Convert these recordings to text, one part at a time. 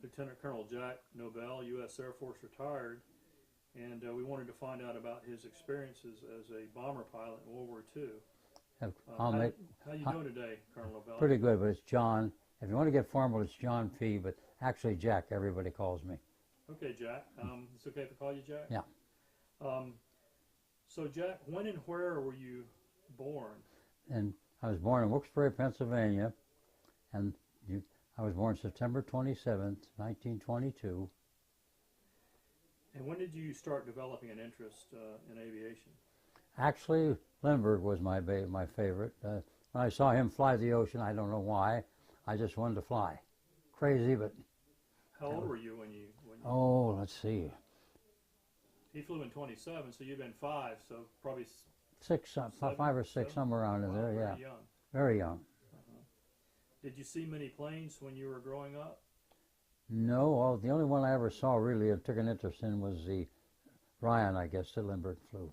Lieutenant Colonel Jack Nobel, U.S. Air Force retired, and we wanted to find out about his experiences as a bomber pilot in World War II. How you doing today, Colonel Nobel? Pretty good, but it's John. If you want to get formal, it's John P., but actually Jack, everybody calls me. Okay, Jack. It's okay if I call you Jack? Yeah. So, Jack, when and where were you born? And I was born in Wilkes-Barre, Pennsylvania, and I was born September 27th, 1922. And when did you start developing an interest in aviation? Actually, Lindbergh was my favorite. When I saw him fly the ocean, I don't know why, I just wanted to fly. Crazy, but... How old were you when you... Oh, let's see. He flew in 27, so you've been 5, so probably... 5 or 6, somewhere around in there, yeah. Very young. Very young. Did you see many planes when you were growing up? No, well, the only one I ever saw really and took an interest in was the Ryan, I guess, that Lindbergh flew.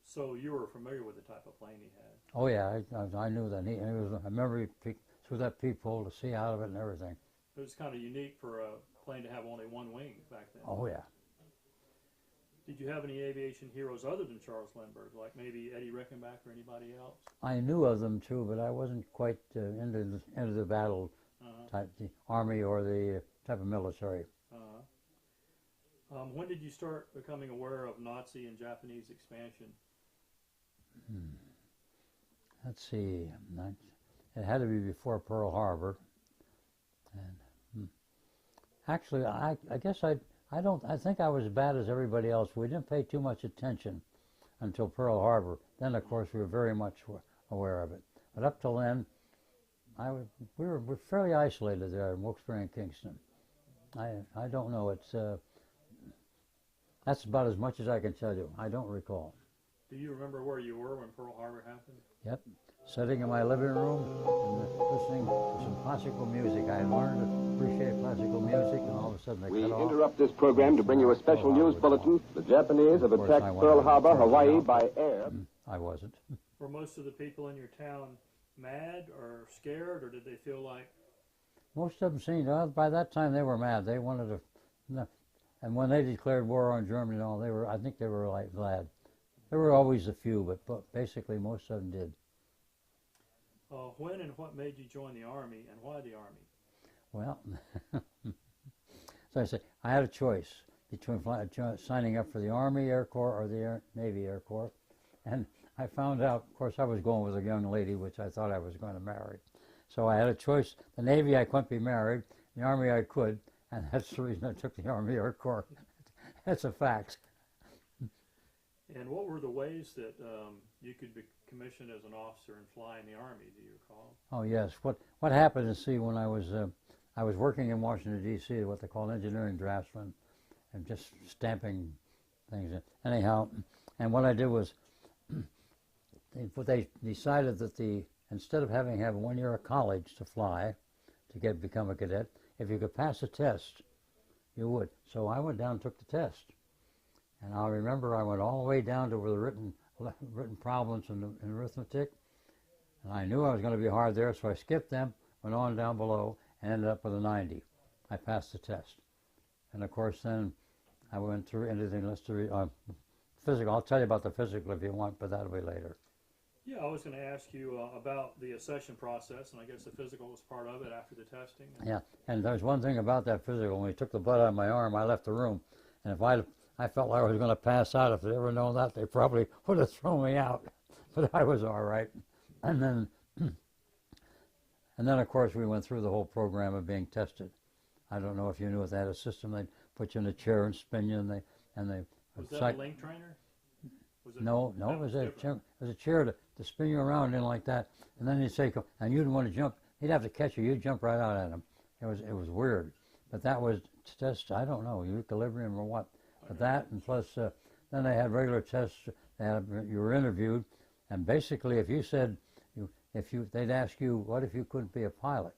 So you were familiar with the type of plane he had? Oh yeah, I knew that. I remember he peeked through that peephole to see out of it and everything. It was kind of unique for a plane to have only one wing back then. Oh yeah. Did you have any aviation heroes other than Charles Lindbergh, like maybe Eddie Rickenbacker or anybody else? I knew of them too, but I wasn't quite into the battle type, the army or the type of military. When did you start becoming aware of Nazi and Japanese expansion? Let's see. It had to be before Pearl Harbor. And actually, I guess I think I was as bad as everybody else. We didn't pay too much attention until Pearl Harbor. Then, of course, we were very much aware of it. But up till then, we were fairly isolated there in Wilkes-Barre and Kingston. I don't know. That's about as much as I can tell you. I don't recall. Do you remember where you were when Pearl Harbor happened? Yep. Sitting in my living room and listening to some classical music. I had learned to appreciate classical music, and all of a sudden they We cut off. interrupt this program to bring you a special news bulletin. The Japanese have attacked Pearl Harbor, Hawaii by air. I wasn't. Were most of the people in your town mad or scared, or did they feel like... Most of them seemed, by that time they were mad. They wanted to, and when they declared war on Germany and all, I think they were like glad. There were always a few, but basically most of them did. When and what made you join the Army, and why the Army? Well, so I said, I had a choice between signing up for the Army Air Corps or the Navy Air Corps. And I found out, of course, I was going with a young lady, which I thought I was going to marry. So I had a choice. The Navy, I couldn't be married. The Army, I could. And that's the reason I took the Army Air Corps. That's a fact. And what were the ways that you could be commissioned as an officer and fly in the Army, do you recall? Oh, yes. What happened is, see, when I was working in Washington, D.C., what they call engineering draftsman, and just stamping things. Anyhow, and what I did was, they decided that instead of having 1 year of college to fly, to become a cadet, if you could pass a test, you would. So I went down and took the test. And I remember I went all the way down to the written problems in arithmetic, and I knew I was going to be hard there, so I skipped them, went on down below, and ended up with a 90. I passed the test. And of course then I went through anything, physical. I'll tell you about the physical if you want, but that'll be later. Yeah, I was going to ask you about the accession process, and I guess the physical was part of it after the testing. Yeah, and there's one thing about that physical. When we took the blood out of my arm, I left the room, and if I felt like I was going to pass out. If they'd ever known that, they probably would have thrown me out. But I was all right. And then, of course, we went through the whole program of being tested. I don't know if you knew if they had a system. They'd put you in a chair and spin you, and they. Was that a link trainer? No, it was a chair to spin you around in like that. And then he'd say, and you didn't want to jump. He'd have to catch you. You'd jump right out at him. It was weird. But that was just, I don't know, equilibrium or what. But that, and plus, then they had regular tests. You were interviewed, and basically, if you said, they'd ask you, what if you couldn't be a pilot?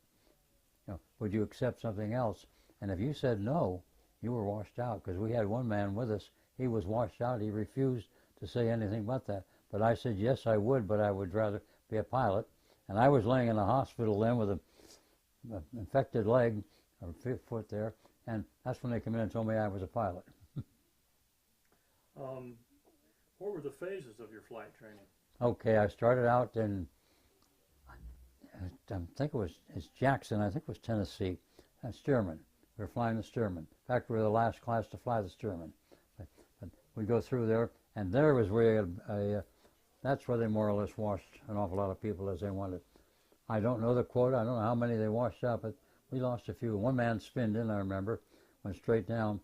Would you accept something else? And if you said no, you were washed out. Because we had one man with us. He was washed out. He refused to say anything about that. But I said yes, I would, but I would rather be a pilot. And I was laying in a hospital then with infected leg or foot there, and that's when they come in and told me I was a pilot. What were the phases of your flight training? Okay, I started out in, I think it's Jackson, I think it was Tennessee, Stearman. We were flying the Stearman. In fact, we were the last class to fly the Stearman. But we go through there, and there was where that's where they more or less washed an awful lot of people as they wanted. I don't know the quota, I don't know how many they washed out, but we lost a few. One man spinned in, I remember, went straight down,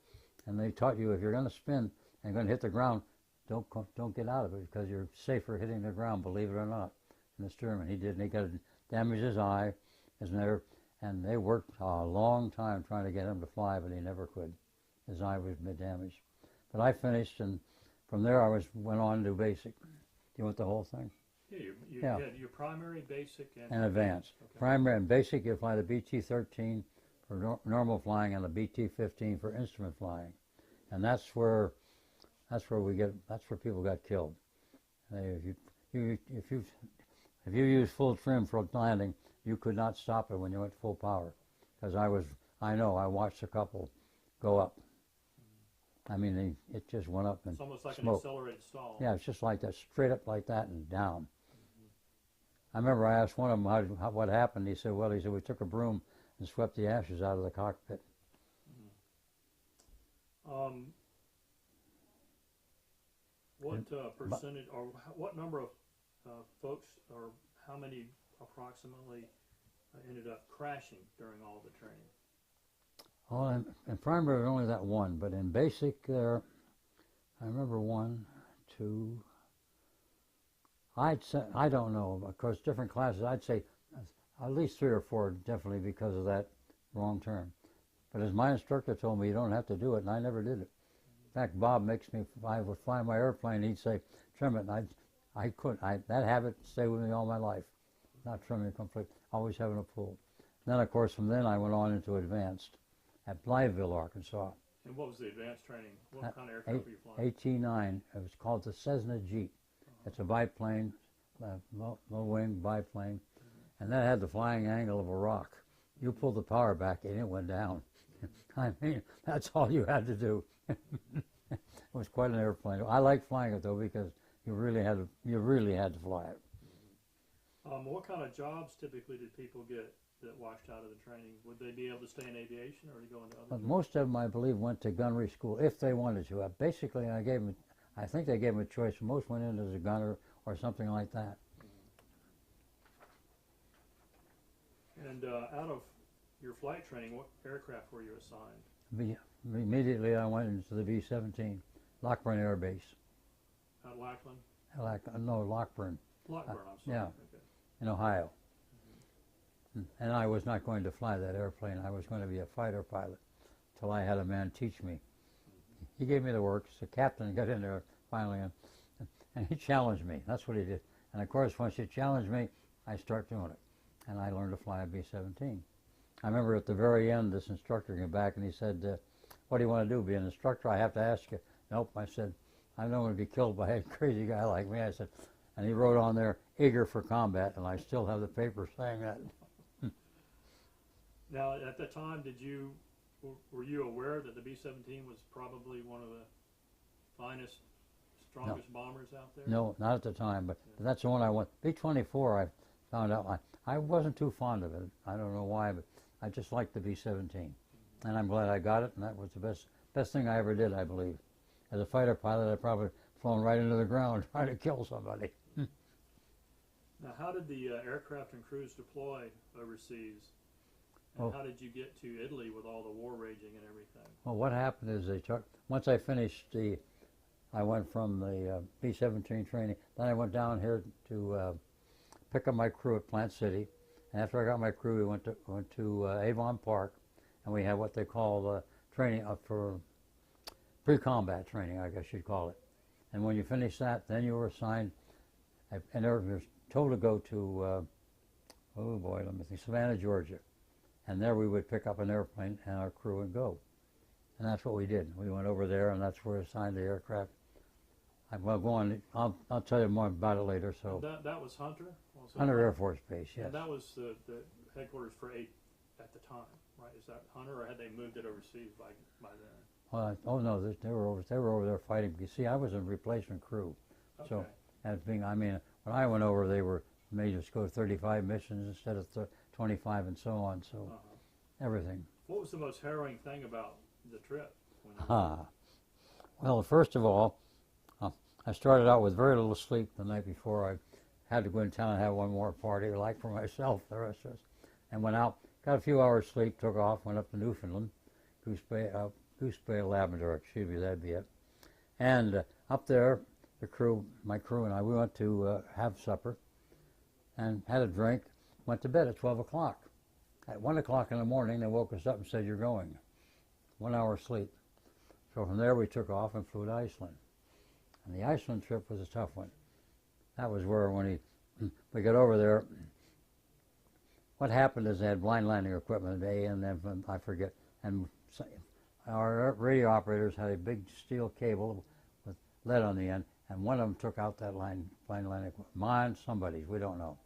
and they taught you if you're going to spin and going to hit the ground, don't get out of it because you're safer hitting the ground, believe it or not. In the Stearman, he did, and he got damaged his eye, his nerve, and they worked a long time trying to get him to fly, but he never could. His eye was damaged. But I finished, and from there I went on to basic. Do you want the whole thing? Yeah, you had your primary, basic, and advanced. Okay. Primary and basic, you fly the BT-13 for normal flying and the BT-15 for instrument flying, and that's where people got killed. If you use full trim for landing, you could not stop it when you went full power, because I watched a couple go up. I mean, it just went up and it's almost like smoke. an accelerated stall. Yeah, it's just like that, straight up like that and down. I remember I asked one of them what happened. He said, we took a broom and swept the ashes out of the cockpit. What percentage, or what number of folks, or how many approximately ended up crashing during all the training? Well, in primary, only that one, but in basic, there, I remember 1, 2. I'd say, I don't know, of course, different classes. I'd say at least 3 or 4, definitely because of that wrong turn. But as my instructor told me, you don't have to do it, and I never did it. In fact, Bob makes me, if I would fly my airplane, he'd say, trim it, and I couldn't. That habit stayed with me all my life, not trimming it completely, always having a pull. Then, of course, from then I went on into advanced at Blytheville, Arkansas. And what was the advanced training? What kind of aircraft were you flying? AT-9. It was called the Cessna Jeep. It's a biplane, low-wing biplane, and that had the flying angle of a rock. You pulled the power back and it went down. I mean, that's all you had to do. It was quite an airplane. I liked flying it though because you really had to fly it. What kind of jobs typically did people get that washed out of the training? Would they be able to stay in aviation, or go into other? Most of them, I believe, went to gunnery school if they wanted to. Basically, I think they gave them a choice. Most went in as a gunner or something like that. And out of your flight training, what aircraft were you assigned? Immediately, I went into the B-17, Lockburn Air Base. At Lackland? No, Lockburn. Lockburn, I'm sorry. Yeah, okay. In Ohio. And I was not going to fly that airplane. I was going to be a fighter pilot till I had a man teach me. He gave me the works. The captain got in there finally, and he challenged me. That's what he did. And of course, once he challenged me, I start doing it. And I learned to fly a B-17. I remember at the very end, this instructor came back and he said, what do you want to do, be an instructor? I have to ask you. Nope, I said, I don't want to be killed by a crazy guy like me. I said, and he wrote on there, eager for combat, and I still have the paper saying that. Now, at the time, were you aware that the B-17 was probably one of the finest, strongest bombers out there? No, not at the time, but that's the one I want. B-24, I found out, I wasn't too fond of it. I don't know why, but I just liked the B-17. And I'm glad I got it, and that was the best thing I ever did, I believe. As a fighter pilot, I'd probably flown right into the ground trying to kill somebody. Now, how did the aircraft and crews deploy overseas? And how did you get to Italy with all the war raging and everything? Well, what happened is once I finished I went from the B-17 training, then I went down here to pick up my crew at Plant City. And after I got my crew, we went to Avon Park, and we had what they call training for pre-combat training, I guess you'd call it. And when you finish that, then you were assigned, and you were told to go to, Savannah, Georgia. And there we would pick up an airplane and our crew would go. And that's what we did. We went over there, and that's where we assigned the aircraft. Well, go on. I'll tell you more about it later. So that was Hunter? Hunter Air Force Base, yes. And that was the headquarters for at the time, right? Is that Hunter, or had they moved it overseas by then? Well, oh no, they were over there fighting. You see, I was a replacement crew, Okay. so as being, I mean, when I went over, they were made us go 35 missions instead of 25 and so on. So everything. What was the most harrowing thing about the trip? Well, first of all, I started out with very little sleep the night before. I had to go in town and have one more party, like for myself, the rest of us, and went out, got a few hours sleep, took off, went up to Newfoundland, Goose Bay, Labrador, excuse me, that'd be it. And up there, my crew and I, we went to have supper and had a drink, went to bed at 12 o'clock. At 1 o'clock in the morning, they woke us up and said, "You're going." 1 hour sleep. So from there, we took off and flew to Iceland. And the Iceland trip was a tough one. That was where when we got over there, what happened is they had blind landing equipment, and then I forget, and our radio operators had a big steel cable with lead on the end, and one of them took out that blind landing equipment. Mine, somebody's, we don't know.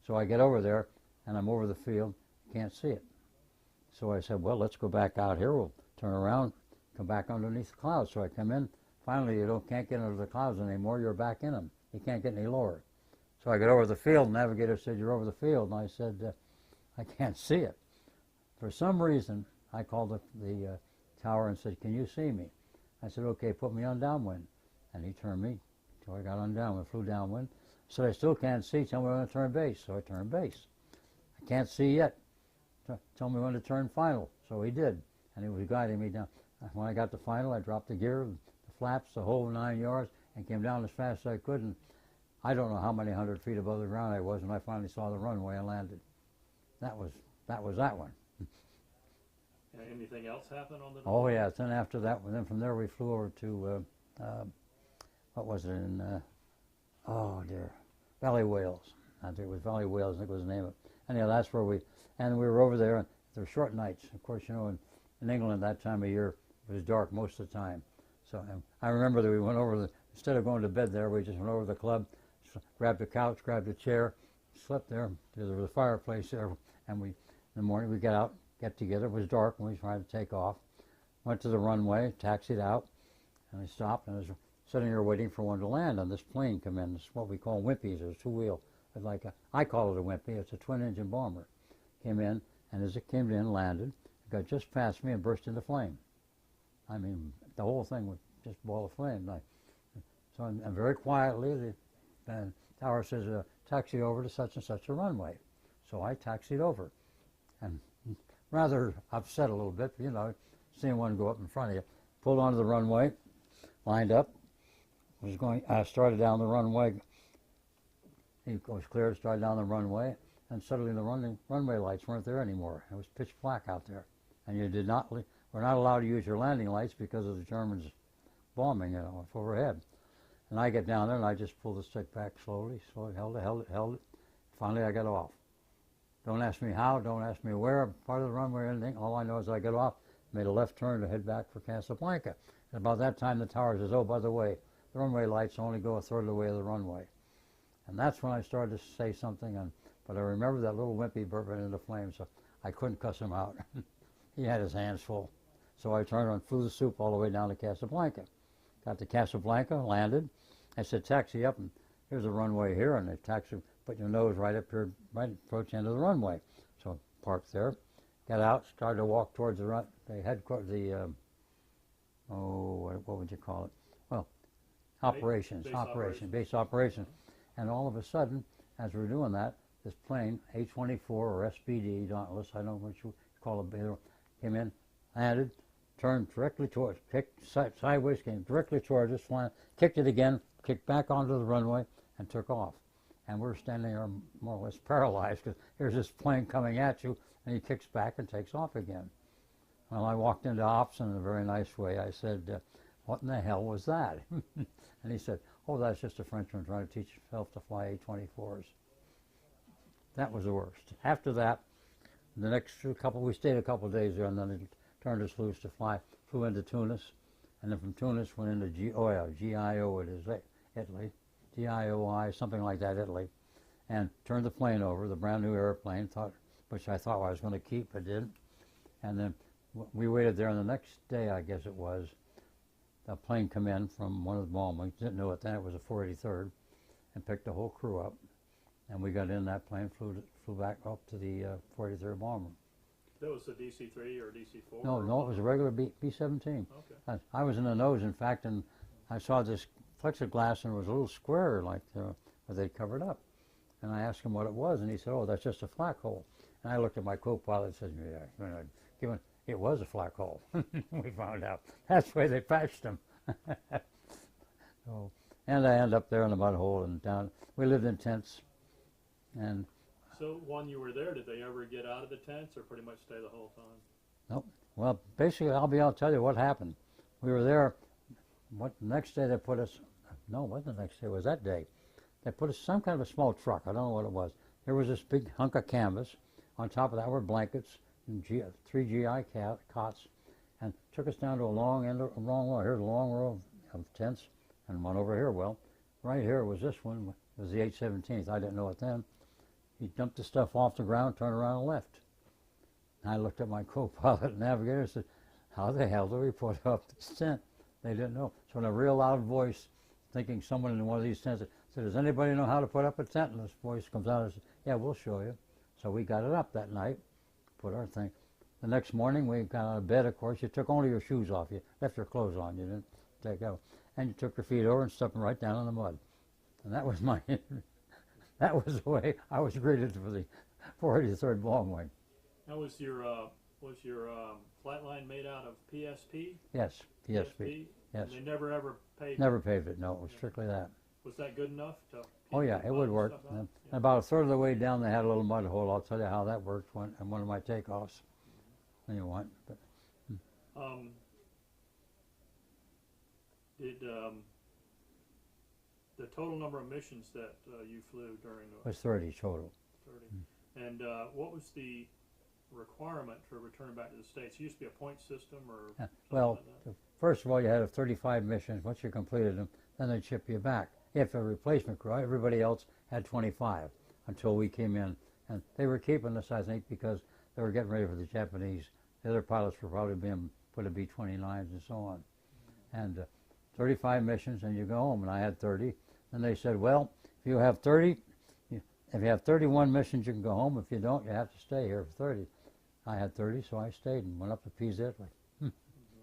So I get over there, and I'm over the field, can't see it. So I said, well, let's go back out here, we'll turn around, come back underneath the clouds. So I come in, finally you can't get under the clouds anymore, you're back in them. You can't get any lower. So I get over the field, and the navigator said, "You're over the field." And I said, I can't see it. For some reason, I called the tower and said, "Can you see me?" I said, "Okay, put me on downwind." And he turned me until I got on downwind, flew downwind. I said, "I still can't see, tell me when to turn base." So I turned base. "I can't see yet. Tell me when to turn final." So he did, and he was guiding me down. When I got to final, I dropped the gear, the flaps, the whole 9 yards, and came down as fast as I could. And I don't know how many 100 feet above the ground I was when I finally saw the runway and landed. That was that one. Anything else happen on the? Oh yeah. Then after that, then from there we flew over to what was it in? Oh dear, Valley Wales. I think it was Valley Wales. I think was the name of it. Anyhow, that's where we were over there. And there were short nights. Of course, you know, in England that time of year it was dark most of the time. So I remember that we went over instead of going to bed there, we just went over to the club, grabbed a couch, grabbed a chair, slept there because there was a fireplace there. And in the morning we get together. It was dark when we tried to take off. Went to the runway, taxied out, and I stopped and I was sitting there waiting for one to land. And this plane come in. It's what we call Wimpies. It's two-wheel. I call it a Wimpy. It's a twin-engine bomber. Came in, and as it came in, landed, it got just past me and burst into flame. I mean, the whole thing would just ball of flame. So and very quietly, the tower says, "Taxi over to such and such a runway." So I taxied over, and rather upset a little bit, you know, seeing one go up in front of you. Pulled onto the runway, lined up, started down the runway. It was clear, started down the runway, and suddenly the runway lights weren't there anymore. It was pitch black out there, and were not allowed to use your landing lights because of the Germans bombing, you know, overhead. And I get down there and I just pulled the stick back slowly, held it. Finally I got off. Don't ask me how, don't ask me where, part of the runway or anything. All I know is I got off, made a left turn to head back for Casablanca. And about that time the tower says, "Oh, by the way, the runway lights only go a third of the way of the runway." And that's when I started to say something, but I remember that little Wimpy burping into flames, so I couldn't cuss him out. He had his hands full. So I turned and flew the soup all the way down to Casablanca. Got to Casablanca, landed. I said, "Taxi up, and here's a runway here," and the taxi, put your nose right up here, right approach end of the runway. So parked there, got out, started to walk towards the headquarters, what would you call it? Well, base operations. And all of a sudden, as we were doing that, this plane, A-24 or SPD, Dauntless, I don't know what you call it, came in, landed, turned directly towards, kicked sideways, came directly towards us, kicked it again, kicked back onto the runway, and took off. And we're standing there more or less paralyzed because here's this plane coming at you, and he kicks back and takes off again. Well, I walked into ops in a very nice way. I said, "What in the hell was that?" And he said, "Oh, that's just a Frenchman trying to teach himself to fly A-24s. That was the worst. After that, the next we stayed a couple of days there, and then it turned us loose to fly. Flew into Tunis, and then from Tunis went into GIO, it is Italy, GIOI, something like that, Italy, and turned the plane over, the brand new airplane. Thought which I thought I was going to keep, but didn't. And then we waited there, and the next day, I guess it was, a plane come in from one of the bomb wings. Didn't know it then. It was a 483rd, and picked the whole crew up. And we got in that plane, flew back up to the 43rd bomber. That was the DC-3 or DC-4? No, it was a regular B-17. Okay. I was in the nose, in fact, and I saw this plexiglass, and it was a little square like where they'd covered up. And I asked him what it was, and he said, "Oh, that's just a flak hole." And I looked at my co-pilot and said, "Yeah, it was a flak hole." We found out. That's the way they patched them. So, and I ended up there in the mud hole and down. We lived in tents. And so when you were there, did they ever get out of the tents or pretty much stay the whole time? Nope. Well, basically, I'll tell you what happened. We were there. The next day they put us, no, it wasn't the next day, it was that day. They put us some kind of a small truck. I don't know what it was. There was this big hunk of canvas. On top of that were blankets and 3 GI cots, and took us down to a long row. Here's a long row of tents, and one over here. Well, right here was this one. It was the 817th. I didn't know it then. He dumped the stuff off the ground, turned around and left. And I looked at my co-pilot navigator and said, "How the hell do we put up this tent?" They didn't know. So in a real loud voice, thinking someone in one of these tents said, "Does anybody know how to put up a tent?" And this voice comes out and says, "Yeah, we'll show you." So we got it up that night, put our thing. The next morning we got out of bed, of course. You took only your shoes off. You left your clothes on. You didn't take out. And you took your feet over and stepped them right down in the mud. And that was my, that was the way I was greeted for the 483rd Bomb Wing. Now was your flight line made out of PSP? Yes, PSP. Yes. And they never ever paved Never paved it, no. It was strictly that. Was that good enough to? Oh yeah, it would work. And about a third of the way down, they had a little mud hole. I'll tell you how that worked on one of my takeoffs. You want, but. Did the total number of missions that you flew during the? Was 30 total. 30. And what was the requirement for returning back to the States? It used to be a point system or. Yeah. Well, like first of all, you had 35 missions. Once you completed them, then they'd ship you back. If a replacement crew, everybody else had 25 until we came in. And they were keeping us, I think, because they were getting ready for the Japanese. The other pilots were probably being put to B-29s and so on. And 35 missions, and you go home. And I had 30. And they said, well, if you have 30, if you have 31 missions, you can go home. If you don't, you have to stay here for 30. I had 30, so I stayed and went up to Pisa, Italy.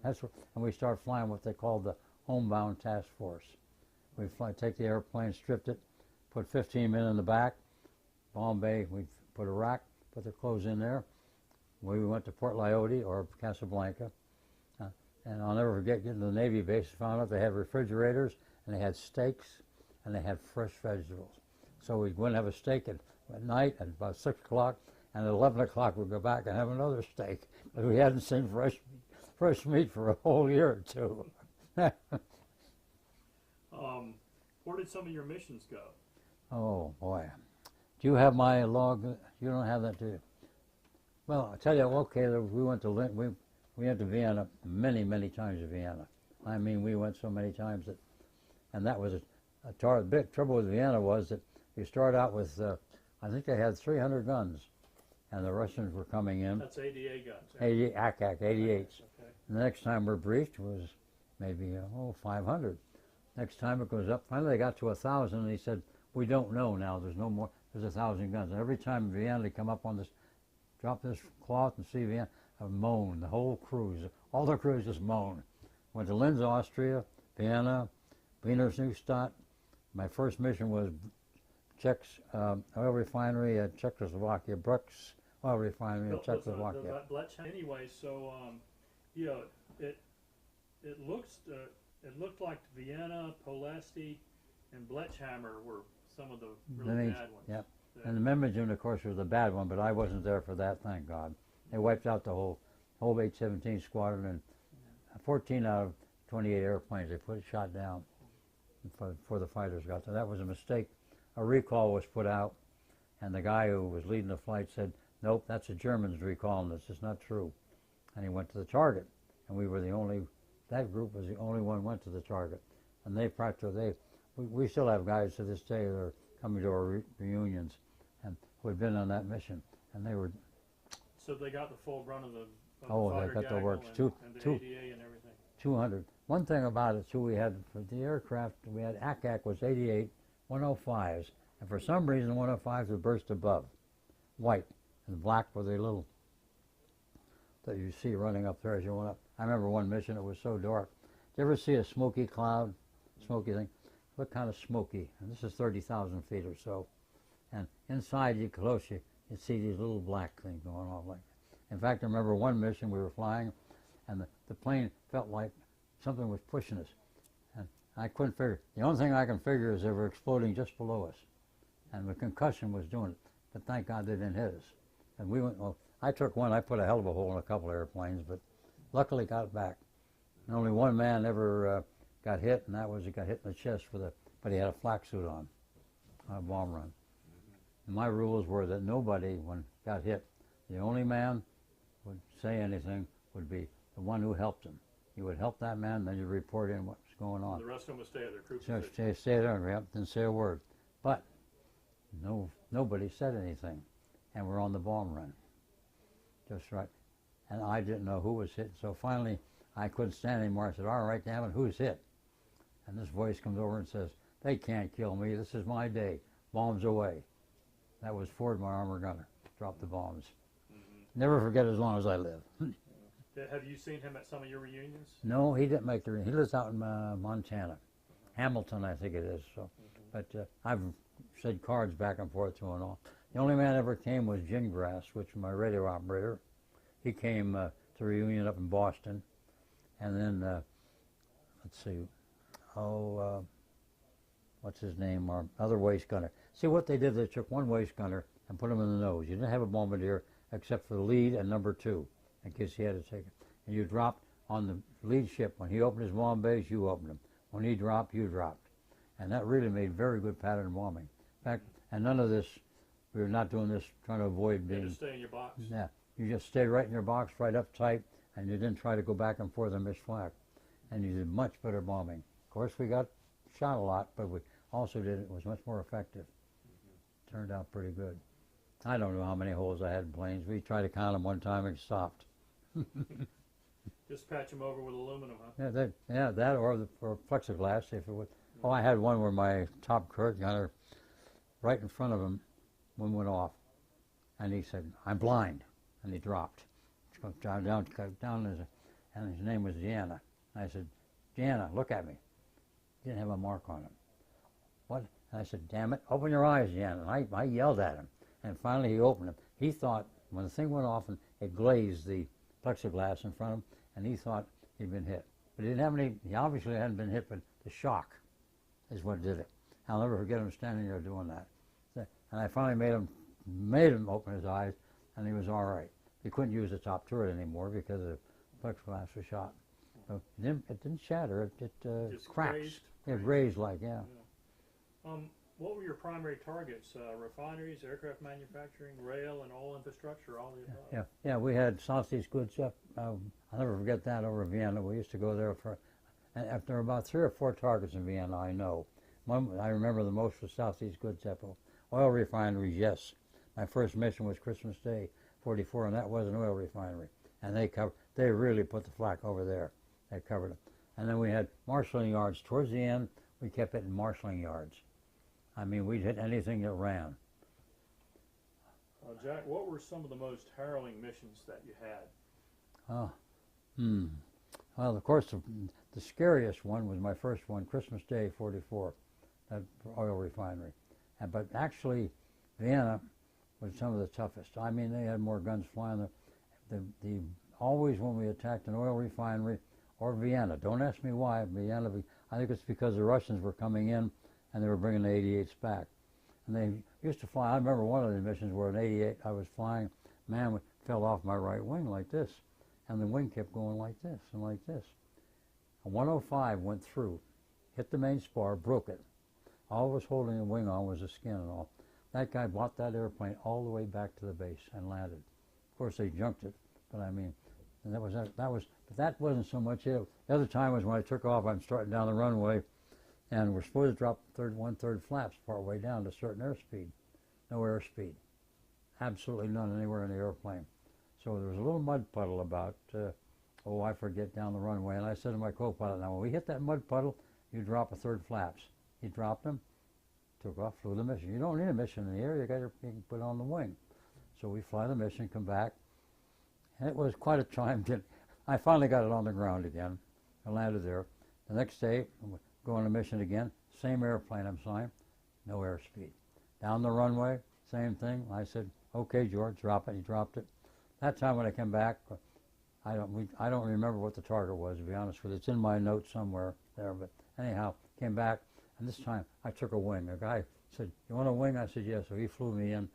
That's what, and we started flying what they called the homebound task force. We'd take the airplane, stripped it, put 15 men in the back. Bombay, we put a rack, put their clothes in there. We went to Port Lyote or Casablanca. And I'll never forget getting to the Navy base, found out they had refrigerators, and they had steaks, and they had fresh vegetables. So we'd go and have a steak at night at about 6 o'clock, and at 11 o'clock we'd go back and have another steak. But we hadn't seen fresh meat for a whole year or two. Where did some of your missions go? Oh, boy. Do you have my log? You don't have that, do you? Well, I'll tell you, okay, we went to Vienna many, many times to Vienna. I mean, we went so many times that, and that was a big trouble with Vienna was that you start out with, I think they had 300 guns, and the Russians were coming in. That's ADA guns. 88s. Okay. And the next time we're briefed was maybe 500. Next time it goes up. Finally, they got to 1,000, and he said, "We don't know now. There's no more. There's 1,000 guns." And every time Vienna they come up on this, drop this cloth and see Vienna, I moan. The whole cruise, all the crews just moan. Went to Linz, Austria, Vienna, Wiener Neustadt. My first mission was Czech's oil refinery at Czechoslovakia, Bruck's oil refinery in Czechoslovakia. Anyway, so it looked like Vienna, Polesti, and Blechhammer were some of the really bad ones. Yep. And the Memmingen, of course, was a bad one, but I wasn't there for that, thank God. They wiped out the whole 817 squadron, and 14 out of 28 airplanes they shot down before the fighters got there. That was a mistake. A recall was put out, and the guy who was leading the flight said, "Nope, that's the Germans recalling this. It's not true." And he went to the target, and we were the only. That group was the only one went to the target, and we still have guys to this day that are coming to our reunions, and who had been on that mission, and they were So they got the full brunt of the Oh, fighter they got the gaggle works. and the ADA and everything. 200. One thing about it, too, we had, for the aircraft, we had ACAC was 88 105s, and for some reason 105s would burst above, white, and black were the little, that you see running up there as you went up. I remember one mission, it was so dark. Did you ever see a smoky cloud, smoky thing? Looked kind of smoky, and this is 30,000 feet or so. And inside, you'd see these little black things going off like that. In fact, I remember one mission we were flying, and the plane felt like something was pushing us. And I couldn't figure. The only thing I can figure is they were exploding just below us. And the concussion was doing it. But thank God they didn't hit us. And we went, well, I took one, I put a hell of a hole in a couple of airplanes, but luckily got it back. And only one man ever got hit, and that was he got hit in the chest but he had a flak suit on a bomb run. And my rules were that nobody, when got hit, the only man would say anything would be the one who helped him. You would help that man, then you report in what's going on. The rest of them would stay at their crew So position. stay there, yep, didn't say a word. But nobody said anything, and we're on the bomb run. Just right. And I didn't know who was hit, so finally I couldn't stand anymore. I said, all right, damn it, who's hit? And this voice comes over and says, they can't kill me, this is my day, bombs away. That was Ford, my armor gunner, dropped the bombs. Never forget as long as I live. Have you seen him at some of your reunions? No, he didn't make the reunion. He lives out in Montana. Hamilton, I think it is. So, but I've said cards back and forth to him and all. The only man that ever came was Gingrass, which was my radio operator. He came to the reunion up in Boston. And then, let's see, what's his name? Our other waist gunner. See what they did, they took one waist gunner and put him in the nose. You didn't have a bombardier except for the lead and number 2, in case he had to take it. And you dropped on the lead ship. When he opened his bomb bays, you opened them. When he dropped, you dropped. And that really made very good pattern bombing. In fact, and none of this, we were not doing this trying to avoid being... You just stay in your box. Yeah, you just stayed right in your box, right up tight, and you didn't try to go back and forth and miss flak. And you did much better bombing. Of course, we got shot a lot, but we also did it was much more effective. Turned out pretty good. I don't know how many holes I had in planes. We tried to count them one time and stopped. Just patch them over with aluminum, huh? Yeah, that or plexiglass if it would. Oh, I had one where my top curtain gunner, right in front of him, one went off, and he said, "I'm blind," and he dropped. Down, and his name was Deanna. I said, "Deanna, look at me." He didn't have a mark on him. What? And I said, "Damn it, open your eyes, Deanna." And I yelled at him, and finally he opened them. He thought, when the thing went off and it glazed the plexiglass in front of him, and he thought he'd been hit. But he didn't have any, he obviously hadn't been hit, but the shock is what did it. I'll never forget him standing there doing that. And I finally made him open his eyes, and he was all right. He couldn't use the top turret anymore because the plexiglass was shot. So it didn't shatter, it Just cracked. grazed? It grazed like, yeah. What were your primary targets? Refineries, aircraft manufacturing, rail, and oil infrastructure, all the above? Yeah, we had Southeast goods up. I'll never forget that over Vienna. We used to go there and there were about 3 or 4 targets in Vienna, I know. One I remember the most was Southeast goods depot. Oil refineries, yes. My first mission was Christmas Day, 44, and that was an oil refinery. And they really put the flak over there. They covered it. And then we had marshalling yards. Towards the end, we kept hitting marshalling yards. I mean, we'd hit anything that ran. Jack, what were some of the most harrowing missions that you had? Well, of course, the scariest one was my first one, Christmas Day, 44, that oil refinery. But actually, Vienna was some of the toughest. I mean, they had more guns flying. Always when we attacked an oil refinery or Vienna, don't ask me why, Vienna, I think it's because the Russians were coming in and they were bringing the 88s back. And they used to fly, I remember one of the missions where an 88 I was flying, man fell off my right wing like this, and the wing kept going like this and like this. A 105 went through, hit the main spar, broke it. All it was holding the wing on was the skin and all. That guy brought that airplane all the way back to the base and landed. Of course, they junked it, but I mean, and but that wasn't so much it. The other time was when I took off, I'm starting down the runway, and we're supposed to drop 1/3 flaps part way down to certain airspeed. No airspeed. Absolutely none anywhere in the airplane. So there was a little mud puddle about, I forget, down the runway. And I said to my co-pilot, now when we hit that mud puddle, you drop a third flaps. He dropped them, took off, flew the mission. You don't need a mission in the air, you can put it on the wing. So we fly the mission, come back, and it was quite a time. I finally got it on the ground again. I landed there. The next day, go on a mission again, same airplane I'm flying, no airspeed. Down the runway, same thing. I said, okay, George, drop it. He dropped it. That time when I came back, I don't remember what the target was, to be honest with you. It's in my notes somewhere there. But anyhow, came back, and this time I took a wing. A guy said, you want a wing? I said, yes. So he flew me in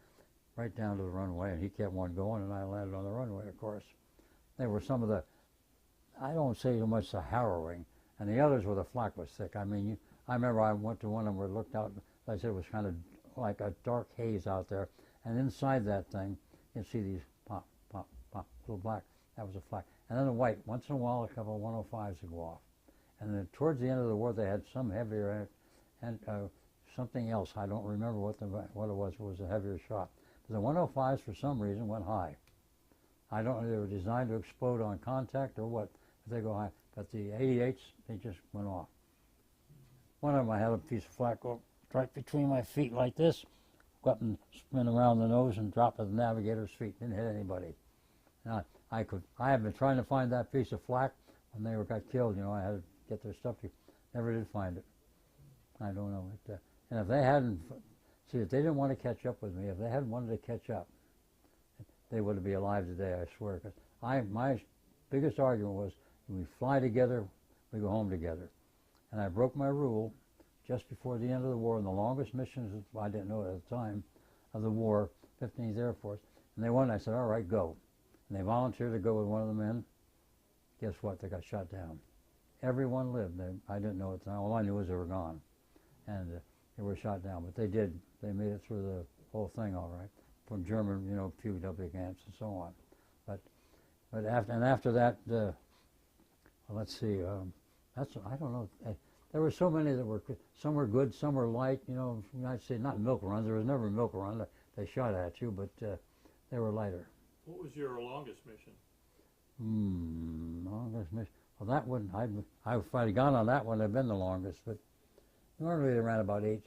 right down to the runway, and he kept one going, and I landed on the runway, of course. They were some of the, I don't say so much the harrowing, and the others where the flak was thick. I mean, I remember I went to one of them where it looked out, like I said, it was kind of like a dark haze out there, and inside that thing, you'd see these pop, pop, pop, little black. That was a flak. And then the white. Once in a while, a couple of 105s would go off. And then towards the end of the war, they had some heavier, and something else. I don't remember what it was. It was a heavier shot. But the 105s, for some reason, went high. I don't know if they were designed to explode on contact or what, but they go high. But the 88s, they just went off. One of them, I had a piece of flak go right between my feet like this, go up and spin around the nose and drop at the navigator's feet. Didn't hit anybody. Now, I have been trying to find that piece of flak when they got killed. You know, I had to get their stuff. Never did find it. I don't know. And if they hadn't, see, if they didn't want to catch up with me, if they hadn't wanted to catch up, they wouldn't be alive today, I swear. Because my biggest argument was, we fly together, we go home together. And I broke my rule just before the end of the war, in the longest missions, I didn't know it at the time, of the war, 15th Air Force. And they won, I said, all right, go. And they volunteered to go with one of the men. Guess what? They got shot down. Everyone lived. I didn't know at the time. All I knew was they were gone. And they were shot down. But they did. They made it through the whole thing all right. From German, POW camps and so on. But after that, well, let's see. I don't know. There were so many that were, some were good, some were light. I'd say not milk runs. There was never a milk run. They shot at you, but they were lighter. What was your longest mission? Longest mission. Well, that one, if I'd gone on that one, it'd been the longest. But normally they ran about 8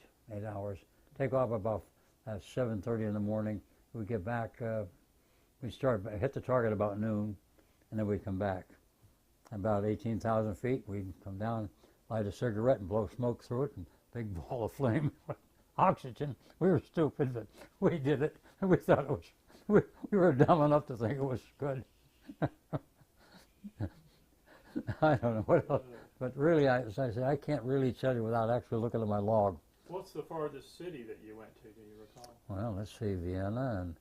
hours. Take off about 7:30 in the morning. We get back. We hit the target about noon, and then we come back. About 18,000 feet, we'd come down, light a cigarette, and blow smoke through it, and big ball of flame, oxygen. We were stupid, but we did it. And we thought it was. We were dumb enough to think it was good. I don't know what else, but really, as I say, I can't really tell you without actually looking at my log. What's the farthest city that you went to? Do you recall? Well, let's see, Vienna, and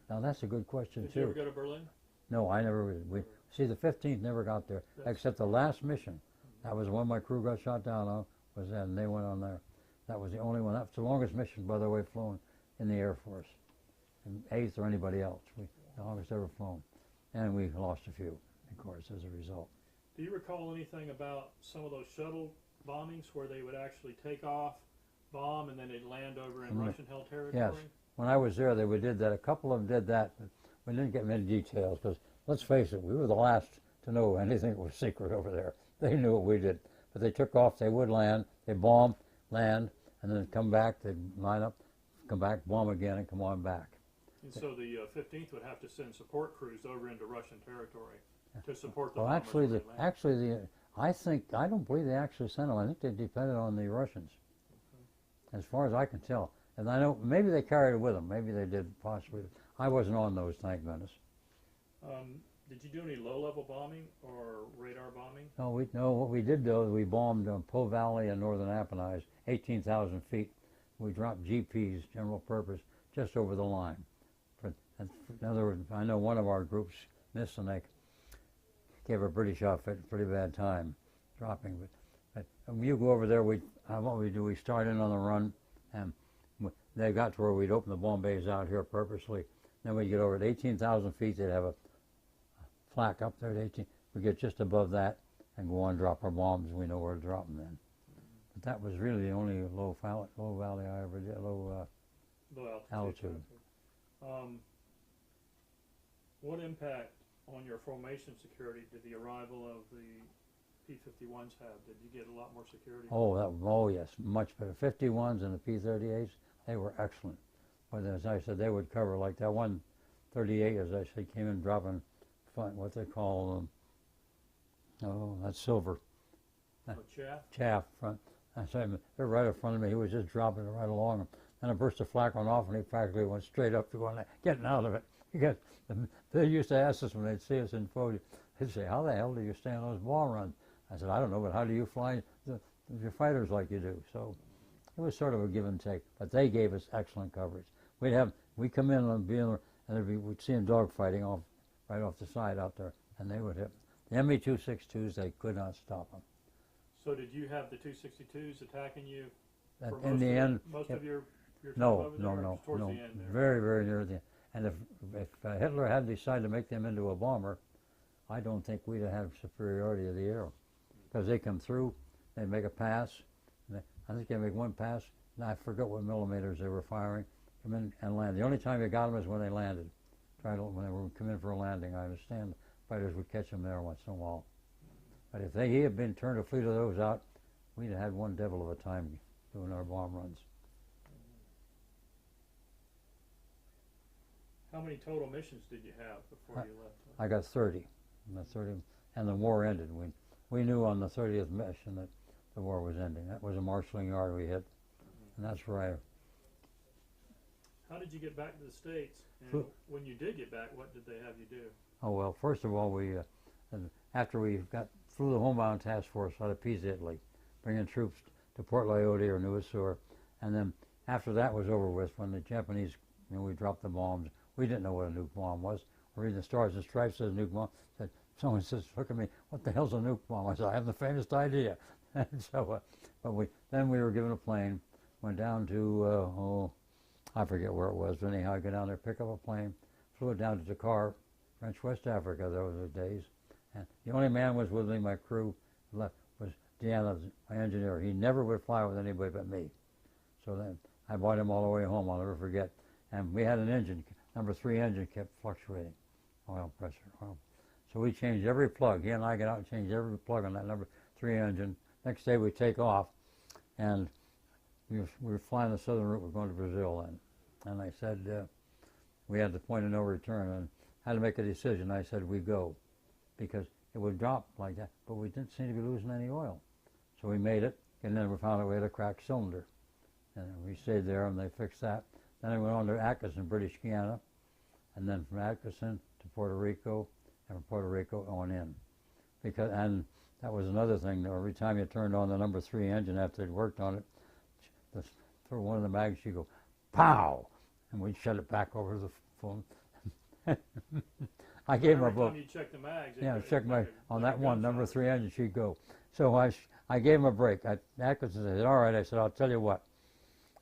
now that's a good question too. Did you ever go to Berlin? No, I never. See, the 15th never got there, except the last mission. That was the one my crew got shot down on. Was that, and they went on there. That was the only one. That's the longest mission, by the way, flown in the Air Force. 8th or anybody else. The longest ever flown. And we lost a few, of course, as a result. Do you recall anything about some of those shuttle bombings where they would actually take off, bomb, and then they'd land over in Russian-held territory? Yes. When I was there, we did that. A couple of them did that, but we didn't get many details because, let's face it, we were the last to know anything that was secret over there. They knew what we did. But they took off, they would land, they bomb, land, and then come back, they'd line up, come back, bomb again, and come on back. And so the 15th would have to send support crews over into Russian territory to support the well, bombers. I don't believe they actually sent them. I think they depended on the Russians, as far as I can tell. And I know maybe they carried it with them. Maybe they did, possibly. I wasn't on those, thank goodness. Did you do any low-level bombing or radar bombing? No. What we did though, we bombed Po Valley and Northern Apennines, 18,000 feet. We dropped GPs, general purpose, just over the line. In other words, I know one of our groups missed, and they gave a British outfit a pretty bad time dropping. But when you go over there, what we do, we start in on the run, and they got to where we'd open the bomb bays out here purposely. Then we get over at 18,000 feet, they'd have a flak up there at 18. We get just above that and go on, drop our bombs, and we know where to drop them then. But that was really the only low valley I ever did, low altitude. What impact on your formation security did the arrival of the P-51s have? Did you get a lot more security? Oh yes, much better. 51s and the P-38s, they were excellent. But as I said, they would cover like that one 38, as I said, came in dropping what they call that's silver. Chaff front. I said, they're right in front of me. He was just dropping it right along. And a burst of flak went off, and he practically went straight up to going, getting out of it. Because they used to ask us when they'd see us in photo, they'd say, how the hell do you stay on those ball runs? I said, I don't know, but how do you fly your fighters like you do? So it was sort of a give and take. But they gave us excellent coverage. We'd come in and we'd see them dogfighting right off the side out there, and they would hit. The ME-262s, they could not stop them. So did you have the 262s attacking you In the end, most of your time no, over there, no, towards no, the end there? very, very near the end. And if Hitler had decided to make them into a bomber, I don't think we'd have had superiority of the air. Because they come through, they make a pass, I think they make one pass, and I forget what millimeters they were firing, come in and land. The only time you got them is when they landed. When they were coming in for a landing, I understand fighters would catch them there once in a while. But if he had been turned a fleet of those out, we'd have had one devil of a time doing our bomb runs. How many total missions did you have before you left? I got 30. And the war ended. We knew on the 30th mission that the war was ending. That was a marshalling yard we hit, and that's where How did you get back to the States? And when you did get back, what did they have you do? Oh well, first of all, after we flew the homebound task force out of Pisa, Italy, bringing troops to Port Lyote or New Assur, and then after that was over with, when the Japanese, we dropped the bombs. We didn't know what a nuke bomb was. We're reading the Stars and Stripes says nuke bomb. Someone says, look at me, what the hell's a nuke bomb? I said, I have the faintest idea. And so, then we were given a plane, went down to, I forget where it was, but anyhow, I got down there, pick up a plane, flew it down to Dakar, French West Africa, those were the days. And the only man was with me, my crew left, was Deanna, my engineer. He never would fly with anybody but me. So then I brought him all the way home, I'll never forget. And we had an engine, number 3 engine kept fluctuating, oil pressure. So we changed every plug. He and I got out and changed every plug on that number 3 engine. Next day we take off, and we were flying the southern route. We're going to Brazil then. And I said, we had the point of no return and had to make a decision. I said, we go, because it would drop like that, but we didn't seem to be losing any oil. So we made it, and then we found out we had a cracked cylinder. And we stayed there, and they fixed that. Then I went on to Atkinson, British Guiana, and then from Atkinson to Puerto Rico, and from Puerto Rico on in. And that was another thing. Every time you turned on the number 3 engine after they'd worked on it, through one of the mags, you go, pow! And we'd shut it back over the phone. I gave him a book. Every time you check the mags, check on that one, number 3 engine, she'd go. So I gave him a break. Atkinson said, all right. I said, I'll tell you what.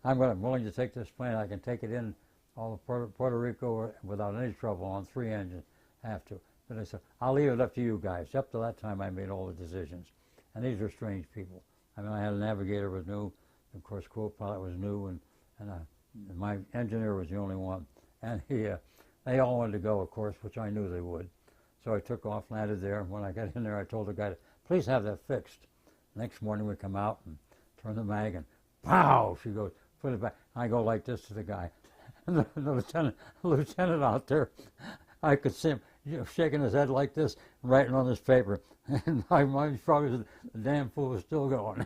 I'm willing to take this plane. I can take it in all of Puerto Rico without any trouble on 3 engines. Have to. But I said, I'll leave it up to you guys. Up to that time, I made all the decisions. And these were strange people. I mean, I had a navigator was new. Of course, co-pilot was new, and my engineer was the only one. And they all wanted to go, of course, which I knew they would. So I took off, landed there, and when I got in there, I told the guy, please have that fixed. Next morning, we come out and turn the mag, and pow! She goes, put it back. I go like this to the guy. And the lieutenant out there, I could see him shaking his head like this, writing on this paper. And my mind probably said, the damn fool was still going.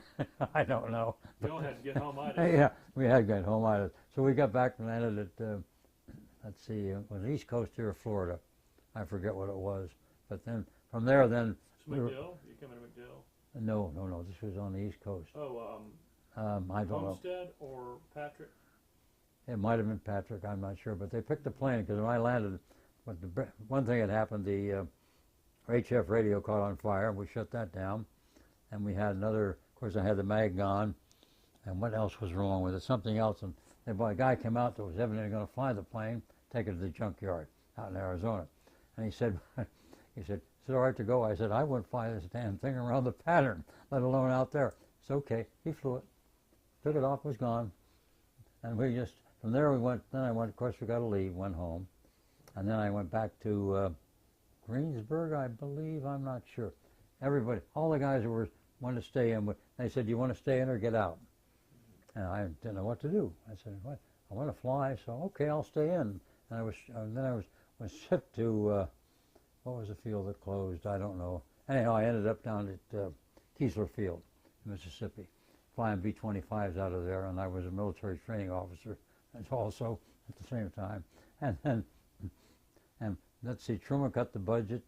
I don't know. You all had to get home either. Yeah, we had to get home either. So we got back and landed at, let's see, it was the east coast here of Florida. I forget what it was. But then, from there then... McDill? You coming to McDill? No. This was on the east coast. Oh, I don't know. Homestead or Patrick? It might have been Patrick, I'm not sure. But they picked the plane, because when I landed, one thing had happened, the HF radio caught on fire, and we shut that down. And we had another, of course, I had the mag gone. And what else was wrong with it? Something else. And a guy came out that was evidently going to fly the plane, take it to the junkyard out in Arizona. And he said, is it all right to go? I said, I wouldn't fly this damn thing around the pattern, let alone out there. It's okay. He flew it, took it off, was gone. And we just, from there we went, then I went, of course, we got to leave, went home. And then I went back to Greensburg, I believe. I'm not sure. Everybody, all the guys who wanted to stay in, they said, "Do you want to stay in or get out?" And I didn't know what to do. I said, "What? I want to fly, so okay, I'll stay in." And then I was shipped to what was the field that closed? I don't know. Anyhow, I ended up down at Keesler Field, Mississippi, flying B-25s out of there, and I was a military training officer also at the same time. And let's see, Truman cut the budget,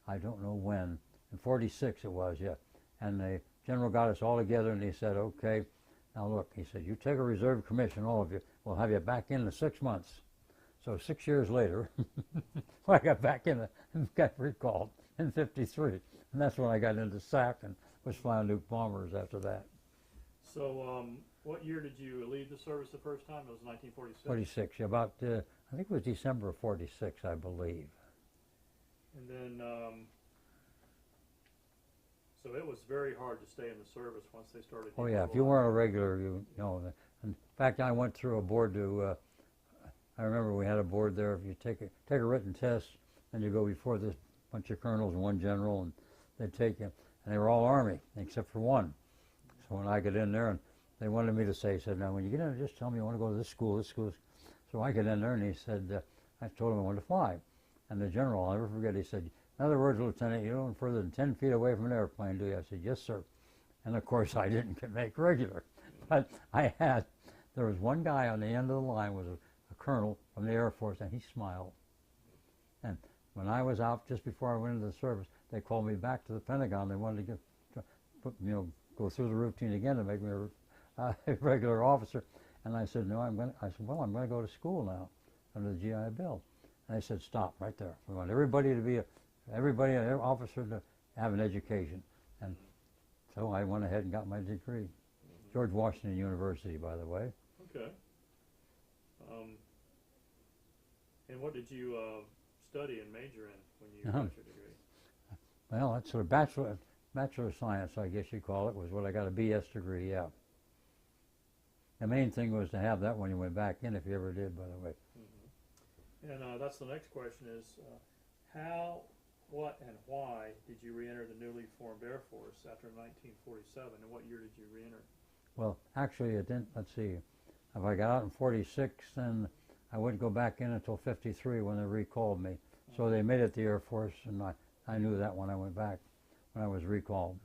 I don't know when, in 46 it was, yeah. And the general got us all together and he said, "Okay, now look," he said, "you take a reserve commission, all of you. We'll have you back in 6 months." So 6 years later, I got back in and got recalled in 53. And that's when I got into SAC and was flying Nuke bombers after that. So what year did you leave the service the first time? It was 1946? 46, about, I think it was December of 46, I believe. And then, so it was very hard to stay in the service once they started. Oh yeah, if you weren't a regular, you know. In fact, I went through a board to, I remember we had a board there. If you take a written test, and you go before this bunch of colonels and one general, and they'd take you, and they were all Army, except for one. So when I got in there, and they wanted me to say, he said, "Now when you get in there, just tell me you want to go to this school, this school." So I get in there, and he said, I told him I wanted to fly. And the general, I'll never forget, he said, "In other words, Lieutenant, you don't further than 10 feet away from an airplane, do you?" I said, "Yes, sir." And of course, I didn't make regular. But there was one guy on the end of the line, was a colonel from the Air Force, and he smiled. And when I was out, just before I went into the service, they called me back to the Pentagon. They wanted to go through the routine again to make me a regular officer. And I said, "No, I'm going to go to school now under the GI Bill." And they said, "Stop right there. We want everybody, an officer to have an education." And so I went ahead and got my degree. George Washington University, by the way. Okay. And what did you study and major in when you got your degree? Well, that's a bachelor of science, I guess you'd call it, was what I got, a BS degree, yeah. The main thing was to have that when you went back in, if you ever did, by the way. Mm-hmm. And that's the next question is, how, what, and why did you re-enter the newly formed Air Force after 1947, and what year did you re-enter? Well, actually, it didn't, let's see, if I got out in 46, then I wouldn't go back in until 53 when they recalled me. So they made it the Air Force, and I knew that when I went back, when I was recalled.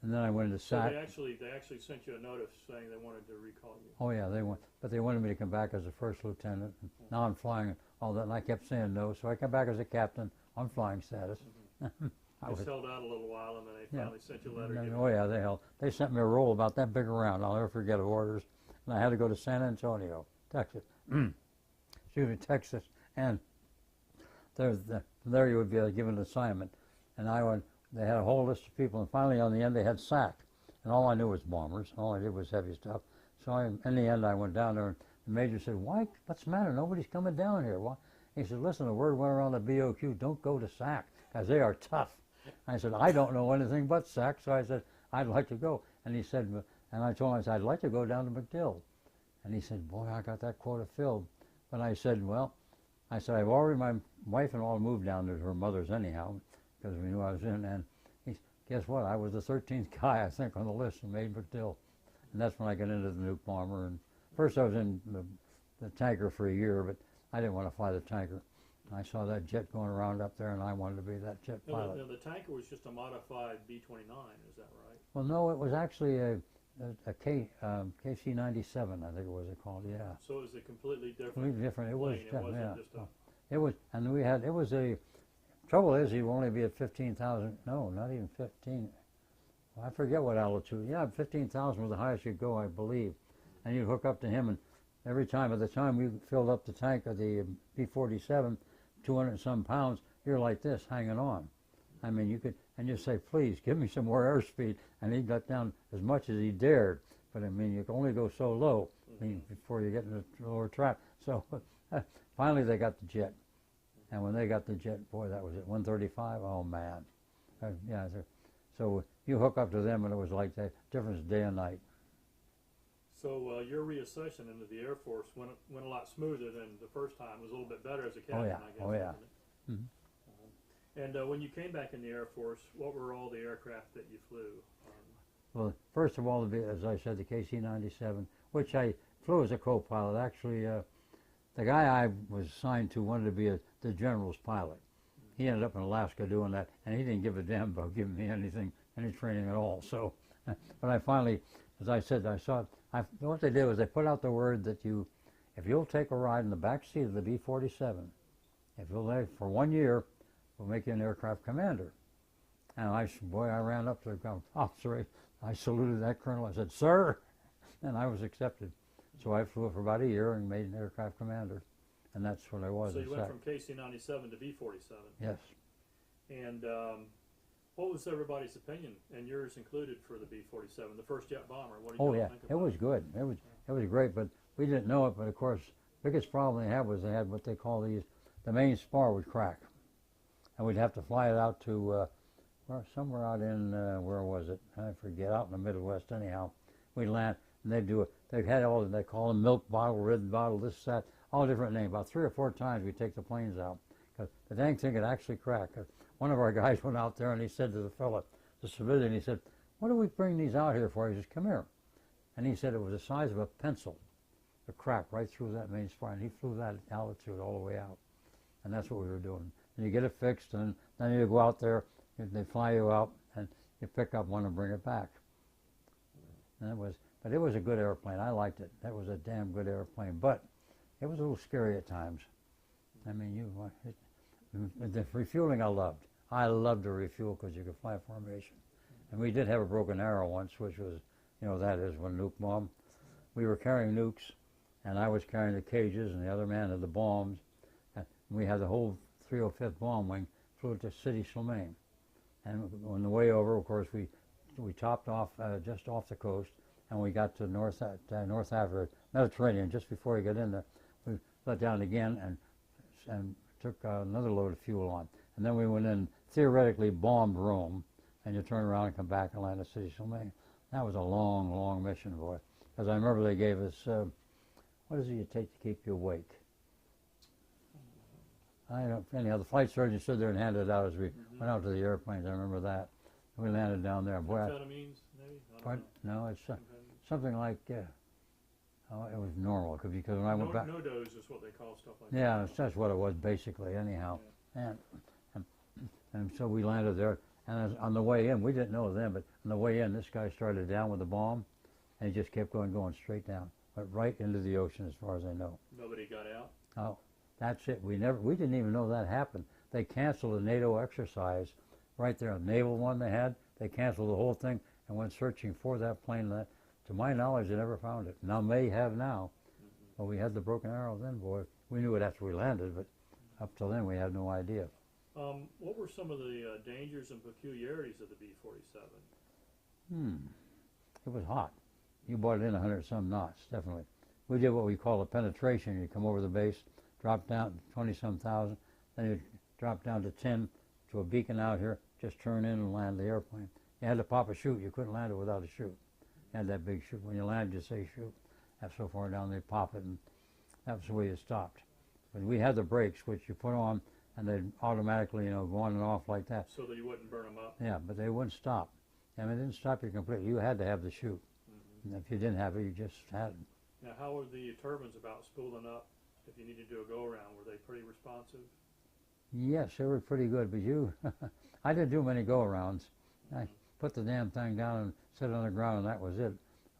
And then I went into SAC. So they actually sent you a notice saying they wanted to recall you. Oh yeah, but they wanted me to come back as a first lieutenant. Now I'm flying and all that, and I kept saying no, so I came back as a captain on flying status. I just held out a little while, and then they finally sent you a letter. Oh yeah, they sent me a roll about that big around. I'll never forget of orders, and I had to go to San Antonio, Texas. Texas, and there you would be given an assignment, and they had a whole list of people, and finally on the end they had SAC, and all I knew was bombers. All I did was heavy stuff. So in the end I went down there, and the major said, "Why? What's the matter? Nobody's coming down here." Why? He said, "Listen, the word went around the BOQ, don't go to SAC, because they are tough." I said, "I don't know anything but SAC," so I said, "I'd like to go." And he said, and I told him, I said, "I'd like to go down to MacDill." And he said, "Boy, I got that quota filled." But I said, I've already, my wife and all moved down to her mother's anyhow, because we knew I was in, and guess what? I was the 13th guy, I think, on the list and made MacDill. And that's when I got into the nuke bomber. And first I was in the tanker for a year, but I didn't want to fly the tanker. I saw that jet going around up there, and I wanted to be that jet pilot. The tanker was just a modified B-29, is that right? Well, no, it was actually a KC-97, I think it was called, yeah. So it was a completely different Completely different. It was, wasn't just a... It was, and it was a, trouble is you only be at 15,000, no, not even 15, well, I forget what altitude, yeah, 15,000 was the highest you'd go, I believe. And you'd hook up to him, and every time, by the time you filled up the tank of the B-47, 200 and some pounds, you're like this, hanging on. I mean, you could, and you say, "Please, give me some more airspeed," and he got down as much as he dared. But I mean, you can only go so low, before you get in the lower trap. So finally they got the jet. And when they got the jet, boy, that was it, 135, oh man. Yeah, so you hook up to them, and it was like the difference day and night. So your reaccession into the Air Force went a lot smoother than the first time. It was a little bit better as a captain, Oh yeah, I guess. oh yeah. And when you came back in the Air Force, what were all the aircraft that you flew? Well, first of all, as I said, the KC-97, which I flew as a co-pilot. Actually, the guy I was assigned to wanted to be the general's pilot. He ended up in Alaska doing that, and he didn't give a damn about giving me any training at all. So, but I finally, as I said, what they did was they put out the word that if you'll take a ride in the back seat of the B-47, if you'll there for 1 year, we'll make you an aircraft commander. And I ran up to the officer. I saluted that colonel. I said, "Sir," and I was accepted. So I flew for about a year and made an aircraft commander, and that's what I was. So you went from KC-97 to B-47. Yes. And what was everybody's opinion, and yours included, for the B-47, the first jet bomber? What do you think about it was good. It was great, but we didn't know it. But of course, the biggest problem they had was they had what they call the main spar would crack, and we'd have to fly it out to somewhere out in where was it? I forget. Out in the Midwest, anyhow. We'd land, and they had all they call them milk bottle, red bottle, this, that, all different names. About 3 or 4 times we take the planes out because the dang thing could actually crack. One of our guys went out there and he said to the fellow, the civilian, he said, "What do we bring these out here for?" He says, "Come here," and he said it was the size of a pencil, a crack right through that main spar, and he flew that altitude all the way out, and that's what we were doing. And you get it fixed, and then you go out there. They fly you out, and you pick up one and bring it back. And but it was a good airplane. I liked it. That was a damn good airplane. But it was a little scary at times. I mean, the refueling I loved. I loved to refuel because you could fly formation. And we did have a broken arrow once, which was, that is when nuke bomb. We were carrying nukes, and I was carrying the cages, and the other man had the bombs. And we had the whole 305th Bomb Wing flew to City Slimane. And on the way over, of course, we topped off just off the coast, and we got to North Africa, Mediterranean. Just before we got in there, we let down again and took another load of fuel on. And then we went in, theoretically bombed Rome, and you turn around and come back and land at City Slimane. That was a long, long mission, boy. Because I remember they gave us, what does it take to keep you awake? I don't. Anyhow, the flight surgeon stood there and handed it out as we went out to the airplanes. I remember that. We landed down there. Boy, amphetamines, maybe? No, it's something like. It was normal because when I went back. No dose is what they call stuff like that. Yeah, that's what it was basically. Anyhow, and so we landed there. And on the way in, we didn't know then, but on the way in, this guy started down with a bomb, and he just kept going straight down, went right into the ocean, as far as I know. Nobody got out? Oh. That's it. We didn't even know that happened. They canceled a NATO exercise right there, a naval one they had. They canceled the whole thing and went searching for that plane. To my knowledge, they never found it. Now, may have now. Well, we had the broken arrow then, boy. We knew it after we landed, but up till then, we had no idea. What were some of the dangers and peculiarities of the B-47? It was hot. You brought it in 100-some knots, definitely. We did what we call a penetration. You come over the base, drop down 20-some thousand, then you drop down to 10 to a beacon out here, just turn in and land the airplane. You had to pop a chute. You couldn't land it without a chute. You had that big chute. When you land, you say chute. That's so far down, they pop it, and that was the way it stopped. But we had the brakes, which you put on, and they'd automatically, go on and off like that. So that you wouldn't burn them up? Yeah, but they wouldn't stop. I mean, it didn't stop you completely. You had to have the chute. And if you didn't have it, you just had it. Now, how were the turbines about spooling up? If you needed to do a go-around, were they pretty responsive? Yes, they were pretty good, but I didn't do many go-arounds. I put the damn thing down and sit on the ground, and that was it.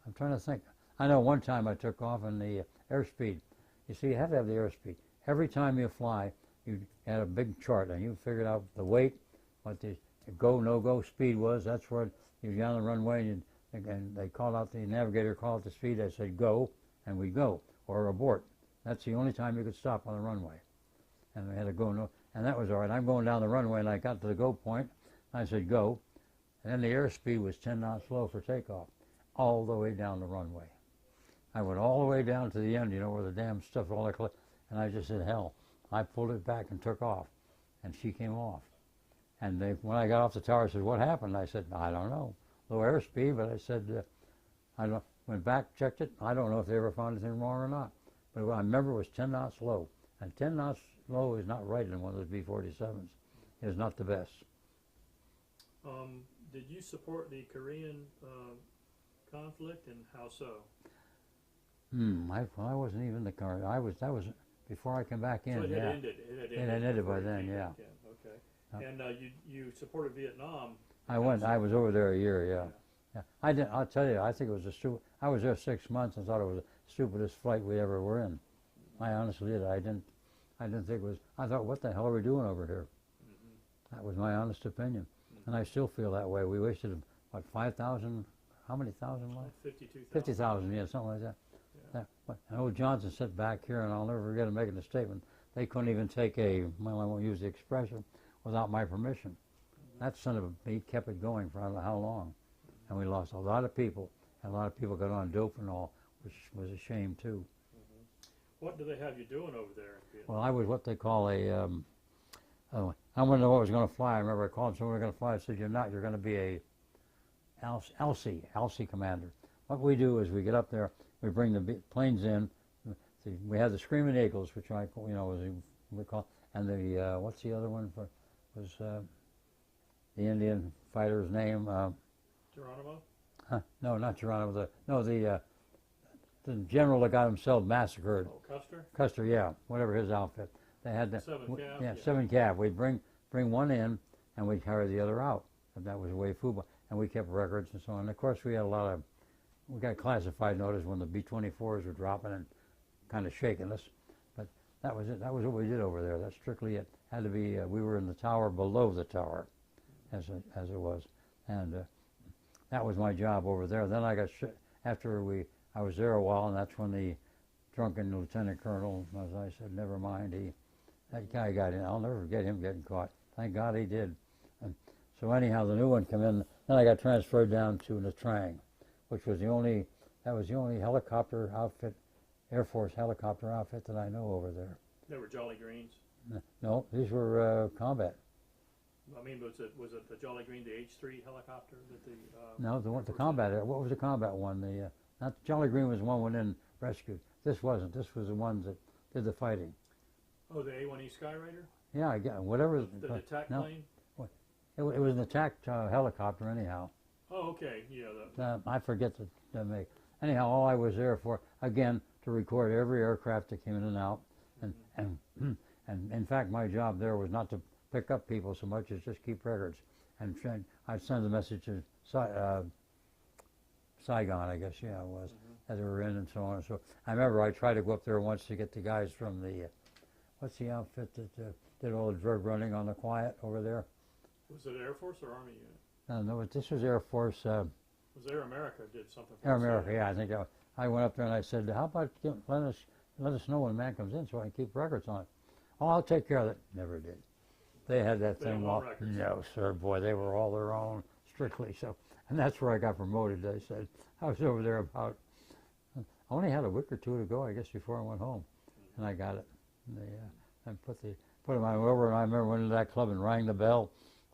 I'm trying to think. I know one time I took off in the airspeed. You see, you have to have the airspeed. Every time you fly, you had a big chart, and you figured out the weight, what the go, no-go speed was. That's where you get on the runway, and they called out, the navigator called out the speed. I said, go, and we go, or abort. That's the only time you could stop on the runway. And we had to go, and that was all right. I'm going down the runway, and I got to the go point. I said, go. And then the airspeed was 10 knots low for takeoff, all the way down the runway. I went all the way down to the end, where the damn stuff, all that, and I just said, hell. I pulled it back and took off, and she came off. And when I got off the tower, I said, what happened? I said, I don't know. Low airspeed, but I said, went back, checked it. I don't know if they ever found anything wrong or not. But what I remember was 10 knots low. And 10 knots low is not right in one of those B-47s. It is not the best. Did you support the Korean conflict, and how so? I wasn't even the car. That was before I came back in. So it had yeah. ended. It had ended by then. Yeah. Okay. And you supported Vietnam. I went. I was over there a year. Yeah. I didn't. I'll tell you. I think it was I was there 6 months and thought it was the stupidest flight we ever were in. I honestly did. I didn't think it was. I thought, what the hell are we doing over here? That was my honest opinion, and I still feel that way. We wasted what 5,000. How many thousand lives? 52,000. 50,000. Yeah, something like that. And old Johnson sat back here, and I'll never forget him making a statement. They couldn't even take well, I won't use the expression, without my permission. That son of a, he kept it going for I don't know how long. And we lost a lot of people, and a lot of people got on dope and all, which was a shame too. What do they have you doing over there in Vietnam? Well, I was what they call I wanted to know what was going to fly. I remember I called someone going to fly. I said, you're not, you're going to be a LC commander. What we do is we get up there, we bring the planes in. We have the Screaming Eagles, which was we call, and the what's the other one for? Was the Indian fighter's name? Geronimo? No, not Geronimo. The general that got himself massacred. Oh, Custer? Custer, yeah, whatever his outfit. They had the 7 Cav? Yeah, 7 Cav. We'd bring one in, and we'd carry the other out. And that was the way food. And we kept records and so on. And of course, we got classified notice when the B-24s were dropping and kind of shaking us. But that was it. That was what we did over there. That's strictly it. Had to be. We were in the tower below the tower, as it was, and that was my job over there. Then I got I was there a while, and that's when the drunken lieutenant colonel, as I said, never mind. That guy got in. I'll never forget him getting caught. Thank God he did. And so anyhow, the new one came in. Then I got transferred down to Nha Trang, which was the only helicopter outfit, Air Force helicopter outfit that I know over there. They were Jolly Greens? No, these were combat. I mean, was it the Jolly Green, the H-3 helicopter that the? No, the combat. What was the combat one? Not Jolly Green was the one went in rescued. This wasn't. This was the ones that did the fighting. Oh, the A-1E Skyraider? Yeah, I get whatever. The attack plane? It was an attacked helicopter anyhow. Oh, okay. Yeah. I forget to make. Anyhow, all I was there for, again, to record every aircraft that came in and out. And in fact, my job there was not to pick up people so much as just keep records. And I'd send the message to Saigon, I guess, yeah, it was, that they were in and so on and so. I remember I tried to go up there once to get the guys from the, what's the outfit that did all the drug running on the quiet over there? Was it Air Force or Army unit? No, this was Air Force. Was Air America did something for Air America, yeah, I think I went up there and I said, how about let us know when a man comes in so I can keep records on it. Oh, I'll take care of it. Never did. They had that thing all. No, sir, boy, they were all their own, strictly so. And that's where I got promoted, they said. I was over there about, I only had a week or two to go, I guess, before I went home. And I got it. And they put them over, and I remember went into that club and rang the bell.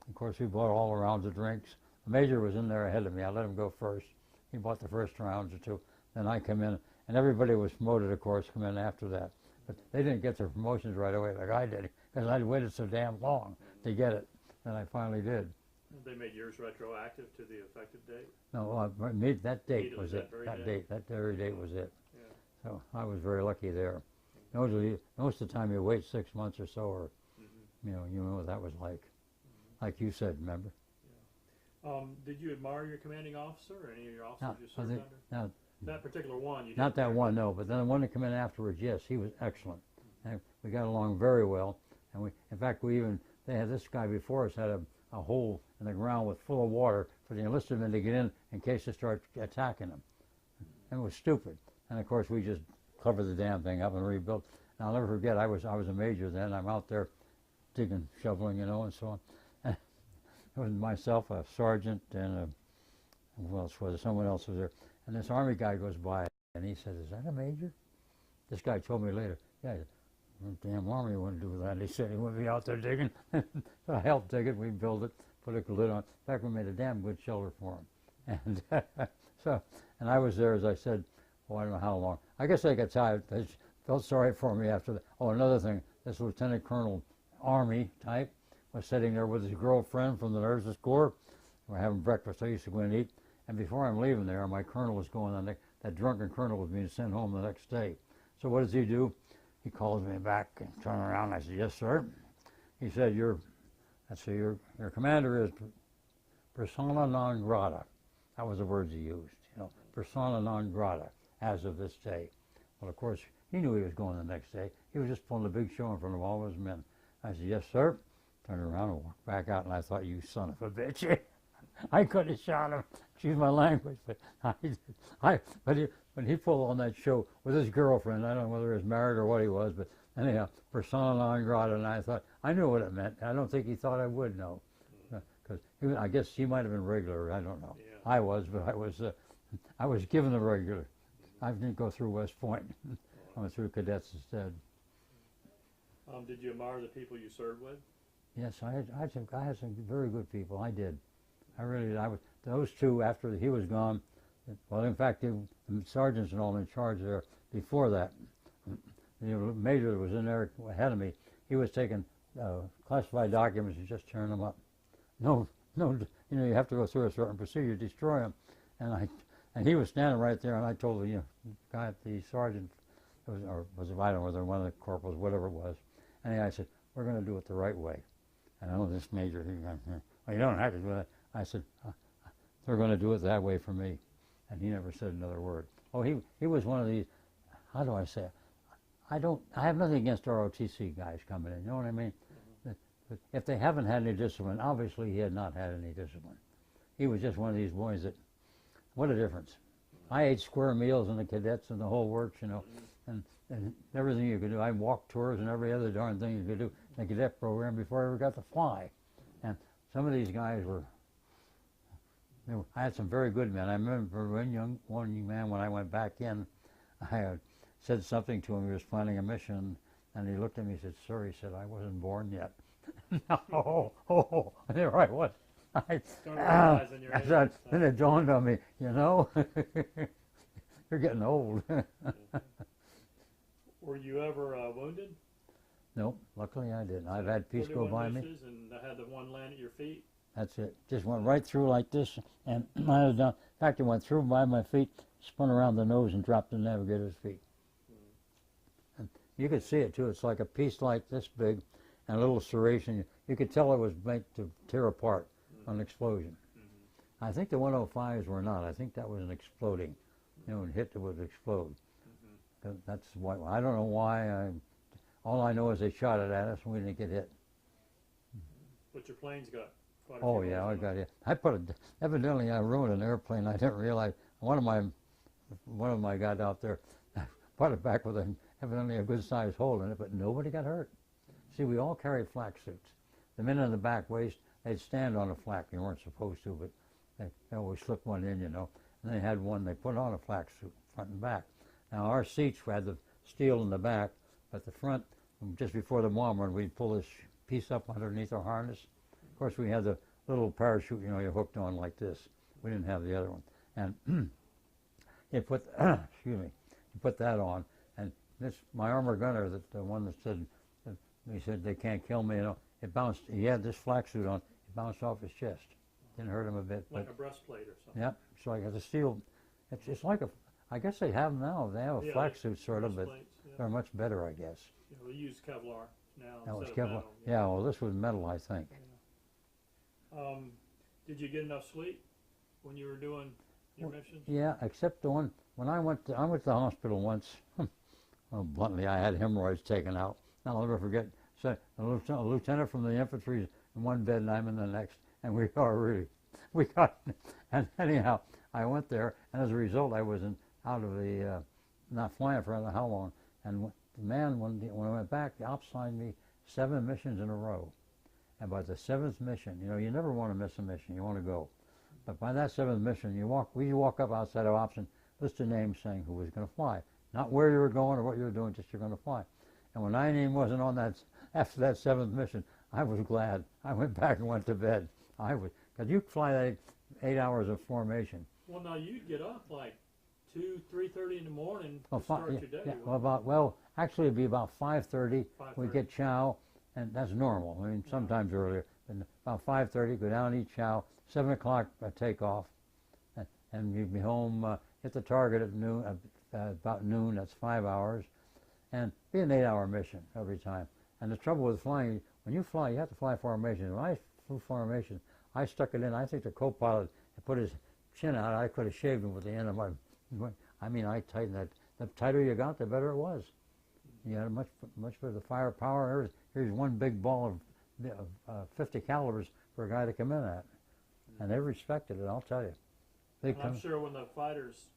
Of course, we bought all the rounds of drinks. The major was in there ahead of me. I let him go first. He bought the first rounds or two. Then I come in, and everybody was promoted, of course, come in after that. But they didn't get their promotions right away like I did, because I'd waited so damn long to get it. And I finally did. They made yours retroactive to the effective date? No, that date was it. That very date was it. Yeah. So I was very lucky there. Most of the time you wait 6 months or so, or you know what that was like. Like you said, remember? Yeah. Did you admire your commanding officer or any of your officers you served under? No, that particular one, you not that one, no. But then the one that came in afterwards, yes, he was excellent. And we got along very well. And in fact, they had this guy before us had a hole in the ground full of water for the enlisted men to get in case they start attacking them. And it was stupid. And of course, we just covered the damn thing up and rebuilt. And I'll never forget, I was a major then. I'm out there digging, shoveling, and so on. And it was myself, a sergeant, and who else was there? Someone else was there. And this Army guy goes by, and he said, "Is that a major?" This guy told me later, "Yeah, the damn Army wouldn't do that." He said he wouldn't be out there digging. So I helped dig it, we built it, put a lid on. In fact, we made a damn good shelter for him. And so And I was there, as I said, I don't know how long. I guess I got tired. They felt sorry for me after that. Oh, another thing, this Lieutenant Colonel Army type was sitting there with his girlfriend from the Nurses Corps. We're having breakfast. I used to go and eat. And before I'm leaving there, my colonel was going on. That drunken colonel was being sent home the next day. So what does he do? He calls me back and turn around. I said, yes, sir. He said, your commander is persona non grata. That was the words he used, persona non grata, as of this day. Well, of course, he knew he was going the next day. He was just pulling a big show in front of all his men. I said, yes, sir. Turned around and walked back out, and I thought, you son of a bitch. I could have shot him. Excuse my language, but when he pulled on that show with his girlfriend, I don't know whether he was married or what he was, but anyhow, persona non grata, and I thought, I knew what it meant. I don't think he thought I would know, because I guess he might have been regular. I don't know. Yeah. I was, but I was given the regular. I didn't go through West Point. I went through cadets instead. Did you admire the people you served with? Yes, I had some very good people. I did. I really did. Those two, after he was gone, well, in fact, the sergeants and all in charge there before that, the major that was in there ahead of me, he was taking classified documents and just tearing them up. No, you have to go through a certain procedure to destroy them. And he was standing right there, and I told the guy, the sergeant, I don't know whether one of the corporals, whatever it was, and I said, we're going to do it the right way. And I know this major, well, you don't have to do that. I said, they're going to do it that way for me. And he never said another word. Oh, he was one of these, how do I say it? I have nothing against ROTC guys coming in, you know what I mean? But if they haven't had any discipline, obviously he had not had any discipline. He was just one of these boys that, what a difference. I ate square meals in the cadets and the whole works, and everything you could do. I walked tours and every other darn thing you could do in the cadet program before I ever got to fly. And some of these guys I had some very good men. I remember one young man, when I went back in, I said something to him. He was planning a mission, and he looked at me and said, sir, he said, I wasn't born yet. There I was. Then it dawned on me, you're getting old. Were you ever wounded? No, luckily I didn't. I've had peace go by me. And I had the one land at your feet? That's it. Just went right through like this, and I was down. In fact, it went through by my feet, spun around the nose, and dropped the navigator's feet. And you could see it too. It's like a piece like this big, and a little serration. You could tell it was made to tear apart on an explosion. I think the 105s were not. I think that was an exploding, and hit that would explode. That's why. I don't know why. All I know is they shot it at us, and we didn't get hit. But your plane's got. Oh yeah, I got it. Evidently I ruined an airplane. I didn't realize one of my guys out there put it back with evidently a good sized hole in it, but nobody got hurt. See, we all carried flak suits. The men in the back waist, they'd stand on a flak. You weren't supposed to, but they always slipped one in, And they had one. They put on a flak suit, front and back. Now our seats had the steel in the back, but the front, just before the bomb run, we'd pull this piece up underneath our harness. Of course, we had the little parachute, you're hooked on like this. We didn't have the other one. And you put, excuse me, you put that on. And my armor gunner, the one that said, he said, they can't kill me, it bounced, he had this flak suit on, it bounced off his chest. Didn't hurt him a bit. Like a breastplate or something. Yep, it's like a steel, it's like I guess they have them now. They have a flak suit sort of, but they're much better, I guess. We use Kevlar now. That was Kevlar. Metal. Yeah, well, this was metal, I think. Yeah. Did you get enough sleep when you were doing your missions? Yeah, except the one when I went to the hospital once. Well, bluntly, I had hemorrhoids taken out. I'll never forget. So a lieutenant from the infantry in one bed and I'm in the next, and and anyhow, I went there, and as a result, I was not flying for I don't know how long. And the man, when I went back, the ops signed me 7 missions in a row. And by the 7th mission, you never want to miss a mission. You want to go. But by that 7th mission, we walk up outside of ops and list a name saying who was going to fly. Not where you were going or what you were doing, just you're going to fly. And when my name wasn't on that, after that 7th mission, I was glad. I went back and went to bed. Because you fly that 8 hours of formation. Well, now you'd get up like 3:30 in the morning Well, to start yeah, your day. yeah, well, actually it'd be about 5:30. 5:30. We get chow, and that's normal. I mean, sometimes earlier. And about 5:30, go down, eat chow. 7 o'clock takeoff, and you'd be home, hit the target at noon. About noon. That's 5 hours, and be an 8-hour mission every time. And the trouble with flying, when you fly, you have to fly formation. When I flew formation, I stuck it in. I think the co-pilot put his chin out. I could have shaved him with the end of my. I mean, I tightened that. The tighter you got, the better it was. You had much better firepower. Here's one big ball of 50 calibers for a guy to come in at, and they respected it. I'll tell you. I'm sure when the fighters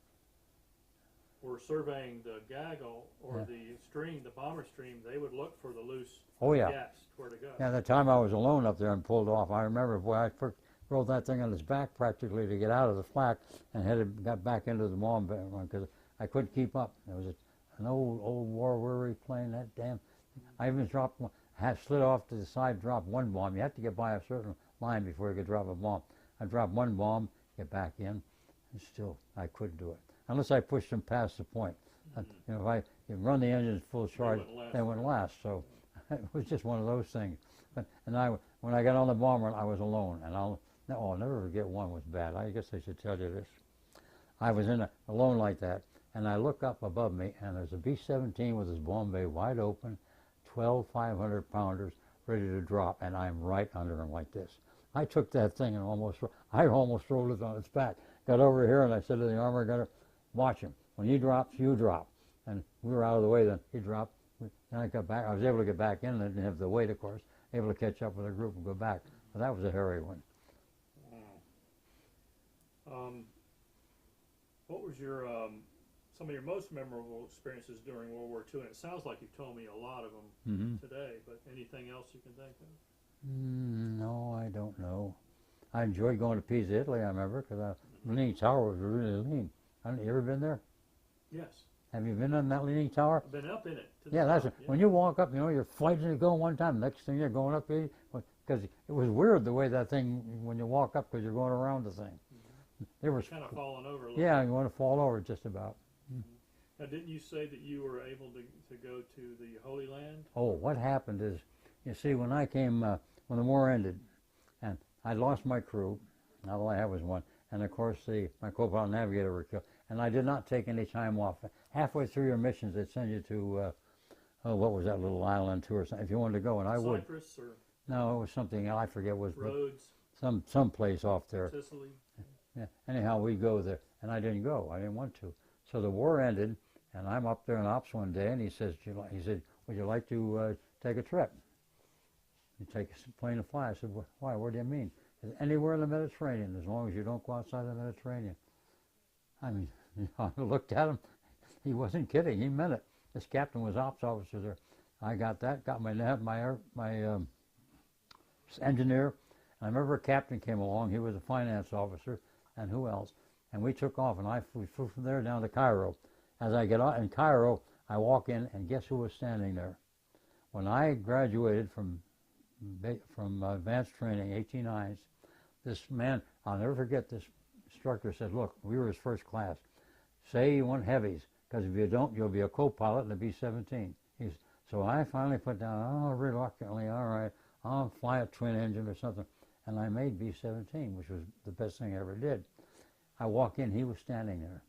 were surveying the gaggle or the stream, the bomber stream, they would look for the loose gaps where to go. Yeah, the time I was alone up there and pulled off, I remember, boy, I rolled that thing on his back practically to get out of the flak and got back into the bomb because I couldn't keep up. There was an old war-weary plane, that damn. I even dropped one, slid off to the side, dropped one bomb. You have to get by a certain line before you could drop a bomb. I dropped one bomb, get back in, and still I couldn't do it. Unless I pushed them past the point. You know, if I run the engines full charge, they wouldn't last. So it was just one of those things. When I got on the bomber, I was alone, and I'll never forget one was bad. I guess I should tell you this. I was alone like that, and I look up above me, and there's a B-17 with his bomb bay wide open, 12 500-pounders ready to drop, and I'm right under him like this. I took that thing and almost rolled it on its back. Got over here, and I said to the armor gunner, watch him. When he drops, you drop. And we were out of the way then. He dropped. Then I got back. I was able to get back in. I didn't have the weight, of course. Able to catch up with the group and go back. But that was a hairy one. What was your some of your most memorable experiences during World War II? And it sounds like you've told me a lot of them today. But anything else you can think of? No, I don't know. I enjoyed going to Pisa, Italy. I remember because the Leaning Tower was really lean. You ever been there? Yes. Have you been on that Leaning Tower? I've been up in it. Yeah, that's it. When you walk up, you know, you're fighting to go one time. Next thing you're going up, because it was weird the way that thing, when you walk up, because you're going around the thing. There was kind of falling over a little bit. bit. You want to fall over just about. Now, didn't you say that you were able to go to the Holy Land? Oh, what happened is, you see, when I came, when the war ended, and I lost my crew, all I had was one, and of course my co-pilot navigator were killed, and I did not take any time off. Halfway through your missions, they'd send you to, what was that little island tour, if you wanted to go, and I would. Cyprus or? No, it was something, I forget what it was. Rhodes? Some place off there. Sicily? Yeah. Anyhow, we'd go there, and I didn't go. I didn't want to. So the war ended, and I'm up there in ops one day, and he said, would you like to take a trip? You take a plane to fly. I said, why? What do you mean? He said, anywhere in the Mediterranean, as long as you don't go outside the Mediterranean. I mean, I looked at him. He wasn't kidding. He meant it. This captain was ops officer there. I got that. Got my engineer. I remember a captain came along. He was a finance officer, and who else? And we took off, and we flew from there down to Cairo. As I get out in Cairo, I walk in, and guess who was standing there? When I graduated from advanced training, 18 this man, I'll never forget, this instructor said, look, we were his first class. Say you want heavies, because if you don't, you'll be a co-pilot in a B-17. So I finally put down, reluctantly, all right, I'll fly a twin engine or something. And I made B-17, which was the best thing I ever did. I walk in, he was standing there.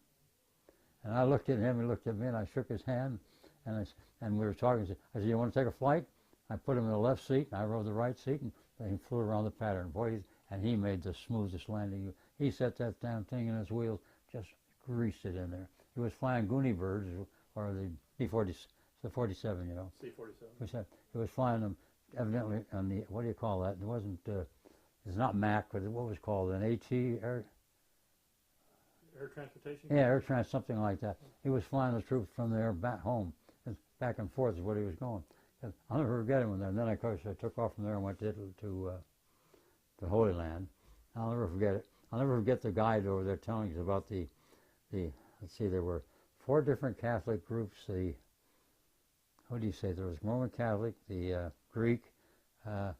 And I looked at him, he looked at me, and I shook his hand, and we were talking. I said, you want to take a flight? I put him in the left seat, and I rode the right seat, and he flew around the pattern. Boy, and he made the smoothest landing. He set that damn thing in his wheels, just greased it in there. He was flying Goonie birds, or the B-40, the 47, you know. C-47. He was flying them, evidently, on the, what do you call that? It wasn't, it's not Mac, but what was called an AT, Air transportation? Yeah, air trans, something like that. He was flying the troops from there back home. Back and forth is what he was going. I'll never forget him there. And then, of course, I took off from there and went to Holy Land. I'll never forget it. I'll never forget the guide over there telling us about the let's see, there were 4 different Catholic groups. What do you say? There was Roman Catholic, the Greek, there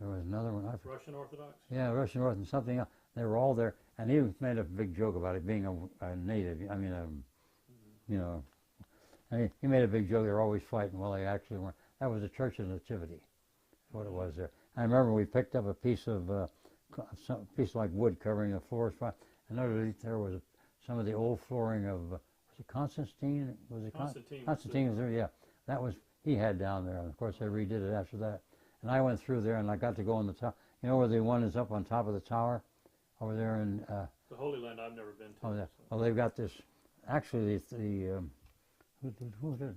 was another one. Russian Orthodox? Yeah, Russian Orthodox and something else. They were all there, and he made a big joke about it being a native. I mean, you know, and he made a big joke. They were always fighting. Well, they actually weren't. That was the Church of Nativity. That's what it was there. I remember we picked up a piece of piece like wood covering the floors, and underneath there was some of the old flooring of was it Constantine? Was it Constantine was there? Yeah, that was he had down there. And of course, they redid it after that. And I went through there, and I got to go on the top. You know where the one is up on top of the tower, over there in the Holy Land. I've never been to. Oh, yeah. Well, they've got this. Actually,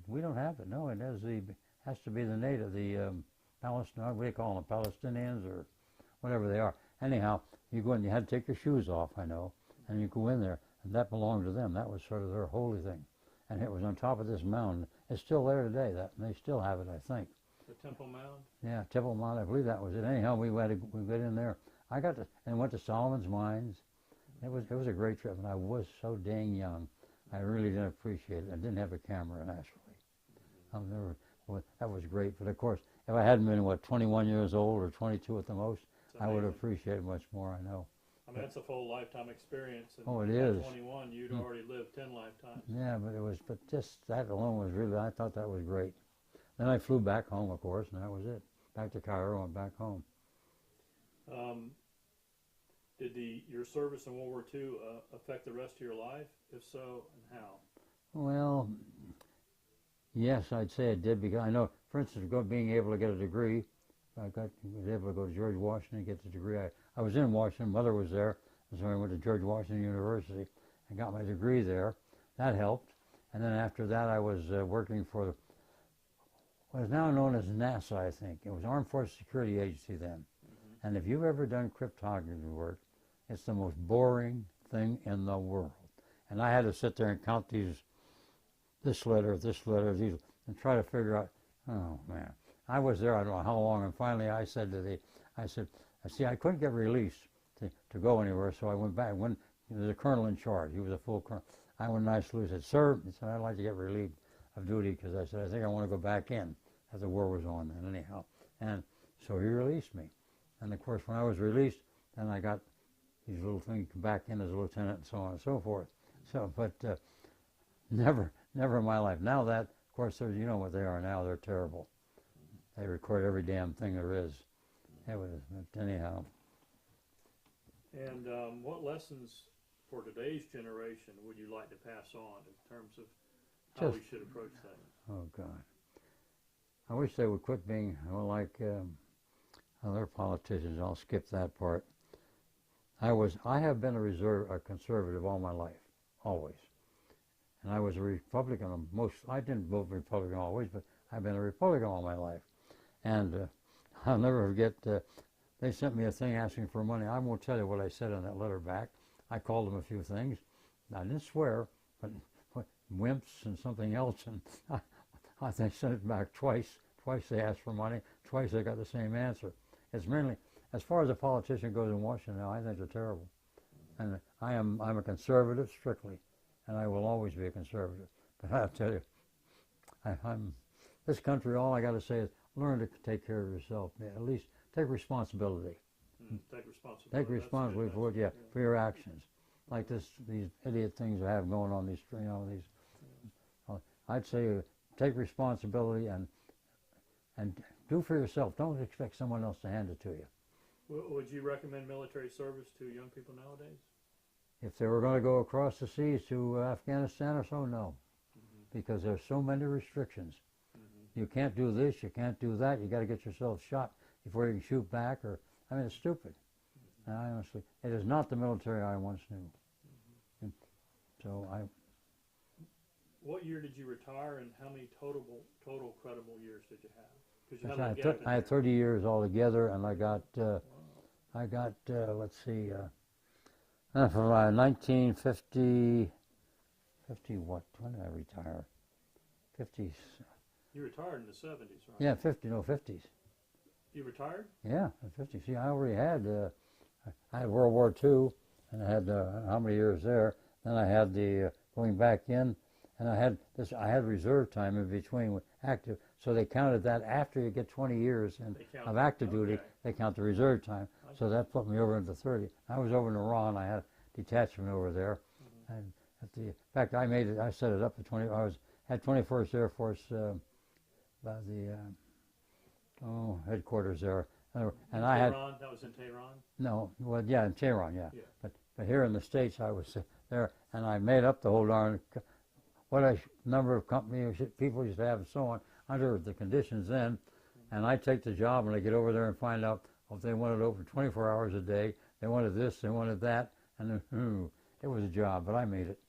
we don't have it. No, it has to be the native, the Palestinians. What do you call them, Palestinians or whatever they are. Anyhow, you go in. You had to take your shoes off, I know, and you go in there, and that belonged to them. That was sort of their holy thing, and it was on top of this mountain. It's still there today. That and they still have it, I think. The Temple Mount? Yeah, Temple Mount, I believe that was it. Anyhow, we got in there. I got to, and went to Solomon's Mines. It was a great trip, and I was so dang young. I really didn't appreciate it. I didn't have a camera, naturally. That was great. But of course, if I hadn't been, 21 years old or 22 at the most, I would have appreciated much more, I know. I mean, that's a full lifetime experience. And oh, it is. At 21, you'd already lived 10 lifetimes. Yeah, but just that alone was really, I thought that was great. Then I flew back home, of course, and that was it. Back to Cairo and back home. Did your service in World War II affect the rest of your life? If so, and how? Well, yes, I'd say it did, because I know, for instance, being able to get a degree, was able to go to George Washington and get the degree. I was in Washington, mother was there, so I went to George Washington University and got my degree there. That helped. And then after that, I was working for what is now known as NASA, I think. It was Armed Forces Security Agency then. Mm-hmm. And if you've ever done cryptography work, it's the most boring thing in the world. And I had to sit there and count this letter, these, and try to figure out, oh man. I was there, I don't know how long, and finally I said, see, I couldn't get released to go anywhere, so I went back. When the colonel in charge, he was a full colonel, I went nicely and said, sir, he said, I'd like to get relieved of duty, because I said, I think I want to go back in, as the war was on then anyhow. And so he released me. And of course, when I was released, then I got these little things back in as a lieutenant and so on and so forth. So, but never in my life. Now that, of course, you know what they are now, they're terrible. They record every damn thing there is. It was, anyhow. And what lessons for today's generation would you like to pass on in terms of how we should approach things? Oh, God. I wish they would quit being, like other politicians. I'll skip that part. I have been a conservative all my life, always. And I was a Republican I didn't vote Republican always, but I've been a Republican all my life. And I'll never forget, they sent me a thing asking for money. I won't tell you what I said on that letter back. I called them a few things. I didn't swear, but wimps and something else. And I think sent it back twice. Twice they asked for money. Twice they got the same answer. It's mainly, as far as a politician goes in Washington now, I think they're terrible. And I'm a conservative strictly, and I will always be a conservative. But I'll tell you, this country, all I got to say is learn to take care of yourself. At least take responsibility. Take responsibility. Take responsibility for for your actions. Like these idiot things I have going on these, I'd say take responsibility and do for yourself. Don't expect someone else to hand it to you. Would you recommend military service to young people nowadays? If they were going to go across the seas to Afghanistan or so, no. Because there's so many restrictions. You can't do this, you can't do that, you got to get yourself shot before you can shoot back, it's stupid. And I honestly, it is not the military I once knew. So What year did you retire, and how many total credible years did you have? I had 30 years altogether, and I got let's see, from 1950, what? When did I retire? 50s. You retired in the 70s, right? Yeah, 50s. You retired? Yeah, 50s. See, I already had, I had World War II, and I had how many years there. Then I had the going back in, and I had reserve time in between with active So they counted that after you get 20 years of active duty, they count the reserve time. So that put me over into 30. I was over in Iran. I had a detachment over there. And in fact, I set it up at 20. Had 21st Air Force by the headquarters there. And I had Tehran, that was in Tehran? No, well, yeah, in Tehran, yeah. But here in the States, I was there, and I made up the whole darn number of people used to have and so on under the conditions then. And I take the job, and I get over there and find out if they wanted over 24 hours a day, they wanted this, they wanted that, and then, it was a job, but I made it.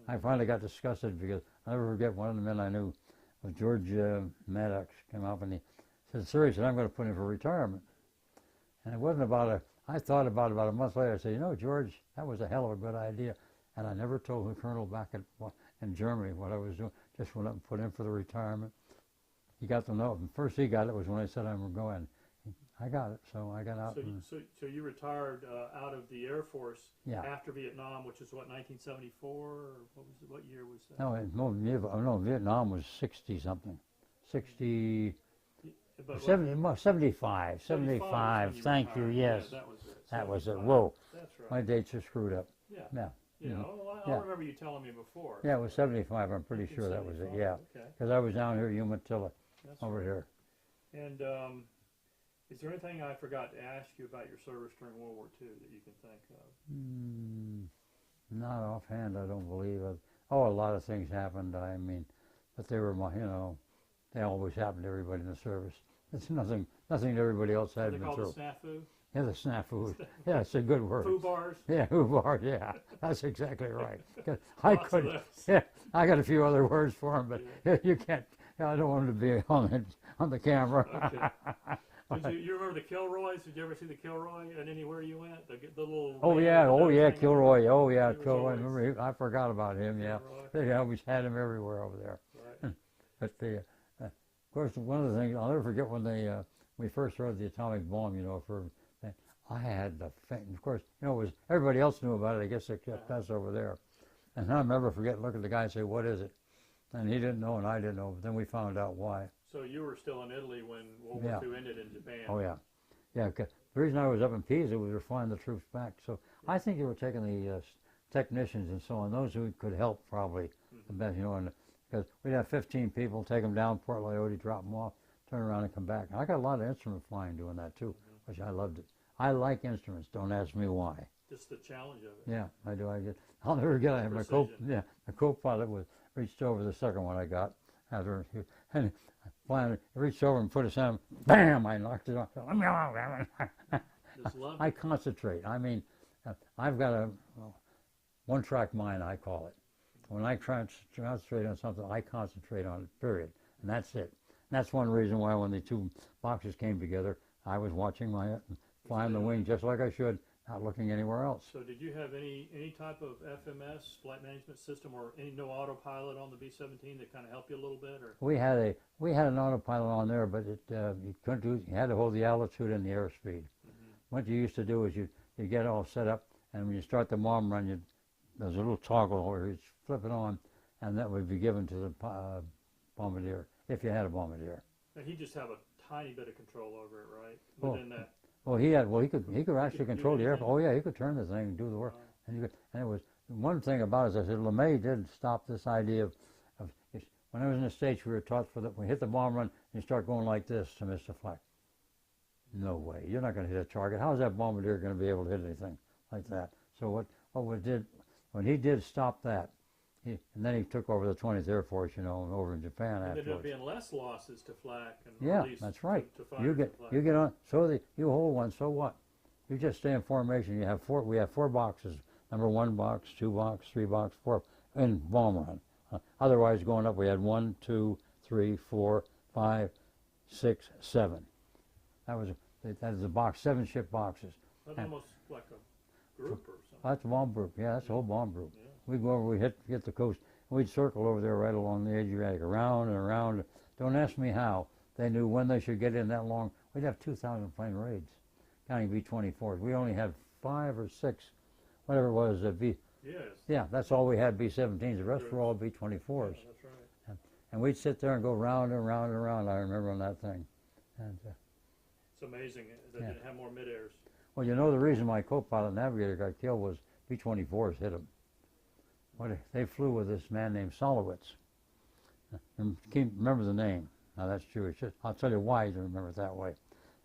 I finally got disgusted because I'll never forget one of the men I knew, was George Maddox, came up and he said, "Sir," he said, "I'm going to put in for retirement." And it wasn't I thought about it about a month later. I said, "You know, George, that was a hell of a good idea." And I never told the colonel back in Germany what I was doing. Just went up and put in for the retirement. He got the note. And first he got it was when I said I'm going. I got it, so I got out. So you retired out of the Air Force after Vietnam, which is what, 1974, or what year was that? No, Vietnam was 60-something. 75. Thank you, yes. Yeah, that was it. That was it. Whoa. That's right. My dates are screwed up. Yeah. Yeah. Well, I remember you telling me before. Yeah, it was 75. I'm pretty sure that was it. Yeah. Because I was down here at Umatilla over here. And is there anything I forgot to ask you about your service during World War II that you can think of? Not offhand, I don't believe. A lot of things happened. I mean, but they were they always happen to everybody in the service. It's nothing everybody else had been through. They call it snafu? Yeah, the snafu. Yeah, it's a good word. Foo bars? Yeah, foo bars, yeah. That's exactly right. I couldn't. Yeah, I got a few other words for them, but you can't. I don't want them to be on the camera. Okay. Did you remember the Kilroys? Did you ever see the Kilroy at anywhere you went? The little. Kilroy. Oh yeah, Kilroy. Remember, I forgot about him. Yeah, they always had him everywhere over there. Right. But of course, one of the things I'll never forget when we first heard the atomic bomb. I had the faint. Of course, it was everybody else knew about it. I guess except us over there. And I'll never forget looking at the guy and say, "What is it?" And he didn't know, and I didn't know. But then we found out why. So you were still in Italy when World War II ended in Japan. Oh yeah, yeah. The reason I was up in Pisa, we were flying the troops back. So I think they were taking the technicians and so on, those who could help probably the best, and because we'd have 15 people, take them down Port Lyote, drop them off, turn around and come back. And I got a lot of instrument flying doing that too, which I loved it. I like instruments. Don't ask me why. Just the challenge of it. Yeah, I do. I'll never forget. I had my co-pilot reached over the second one I got after, and finally reached over and put his hand. Bam! I knocked it off. I concentrate. I mean, I've got a one-track mind, I call it. When I concentrate on something, I concentrate on it. Period, and that's it. And that's one reason why when the two boxes came together, I was watching flying the wing just like I should, not looking anywhere else. So did you have any type of FMS, flight management system, or no autopilot on the B-17 that kind of helped you a little bit? Or we had an autopilot on there, but you couldn't do. You had to hold the altitude and the airspeed. What you used to do is you get all set up, and when you start the bomb run, there's a little toggle where you flip it on, and that would be given to the bombardier if you had a bombardier. Now, he just have a tiny bit of control over it, right? Within that. Well, he could actually control the airplane. Oh yeah, he could turn the thing and do the work. And it was one thing about it. I said LeMay did stop this idea of when I was in the States, we were taught when we hit the bomb run, you start going like this to miss the flag. No way, you're not going to hit a target. How is that bombardier going to be able to hit anything like that? So when he did stop that, and then he took over the 20th Air Force, over in Japan afterwards. And there ended up being less losses to flak. That's right. You get on. So you hold one. So what? You just stay in formation. You have four. We have 4 boxes. Number 1 box, 2 box, 3 box, 4 in bomb run. Otherwise, going up, we had 1, 2, 3, 4, 5, 6, 7. That is a box. 7 ship boxes. That's almost like a group or something. That's a bomb group. Yeah, that's a whole bomb group. Yeah. We'd go over, we'd hit the coast, and we'd circle over there right along the Adriatic, around and around. Don't ask me how. They knew when they should get in that long. We'd have 2,000 plane raids, counting B-24s. We only had 5 or 6, whatever it was, Yes. Yeah, that's all we had, B-17s. The rest were all B-24s. Yeah, that's right. and we'd sit there and go round and round and round. I remember on that thing. And, it's amazing that they didn't have more mid-airs. well, you know, the reason my co-pilot navigator got killed was B-24s hit him. They flew with this man named Solowitz. And remember the name. Now that's Jewish. I'll tell you why you remember it that way.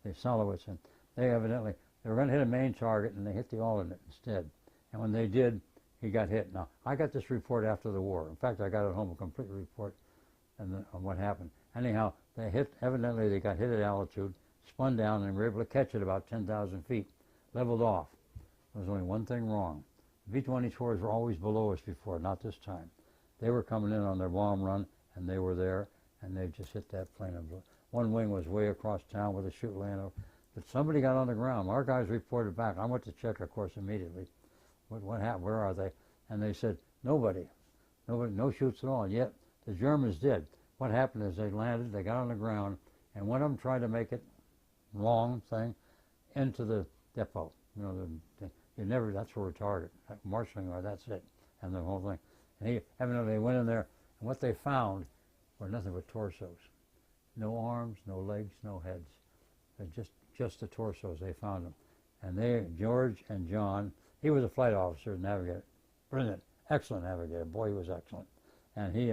They Solowitz, and they were going to hit a main target, and they hit the alternate instead. And when they did, he got hit. Now, I got this report after the war. In fact, I got at home a complete report on what happened. Anyhow, evidently they got hit at altitude, spun down, and were able to catch it about 10,000 feet, leveled off. There was only one thing wrong. The B-24s were always below us before, not this time. They were coming in on their bomb run, and they were there, and they just hit that plane. One wing was way across town with a chute laying over. But somebody got on the ground. Our guys reported back. I went to check, of course, immediately. What happened? Where are they? And they said, nobody, no chutes at all. And yet, the Germans did. What happened is they landed, they got on the ground, and one of them tried to make it, wrong thing, into the depot. You know, that's where we target. Marshalling, that's it, and the whole thing. And evidently they went in there, and what they found were nothing but torsos. No arms, no legs, no heads. Just the torsos, they found them. And George and John, he was a flight officer, navigator, brilliant, excellent navigator. Boy, he was excellent. And he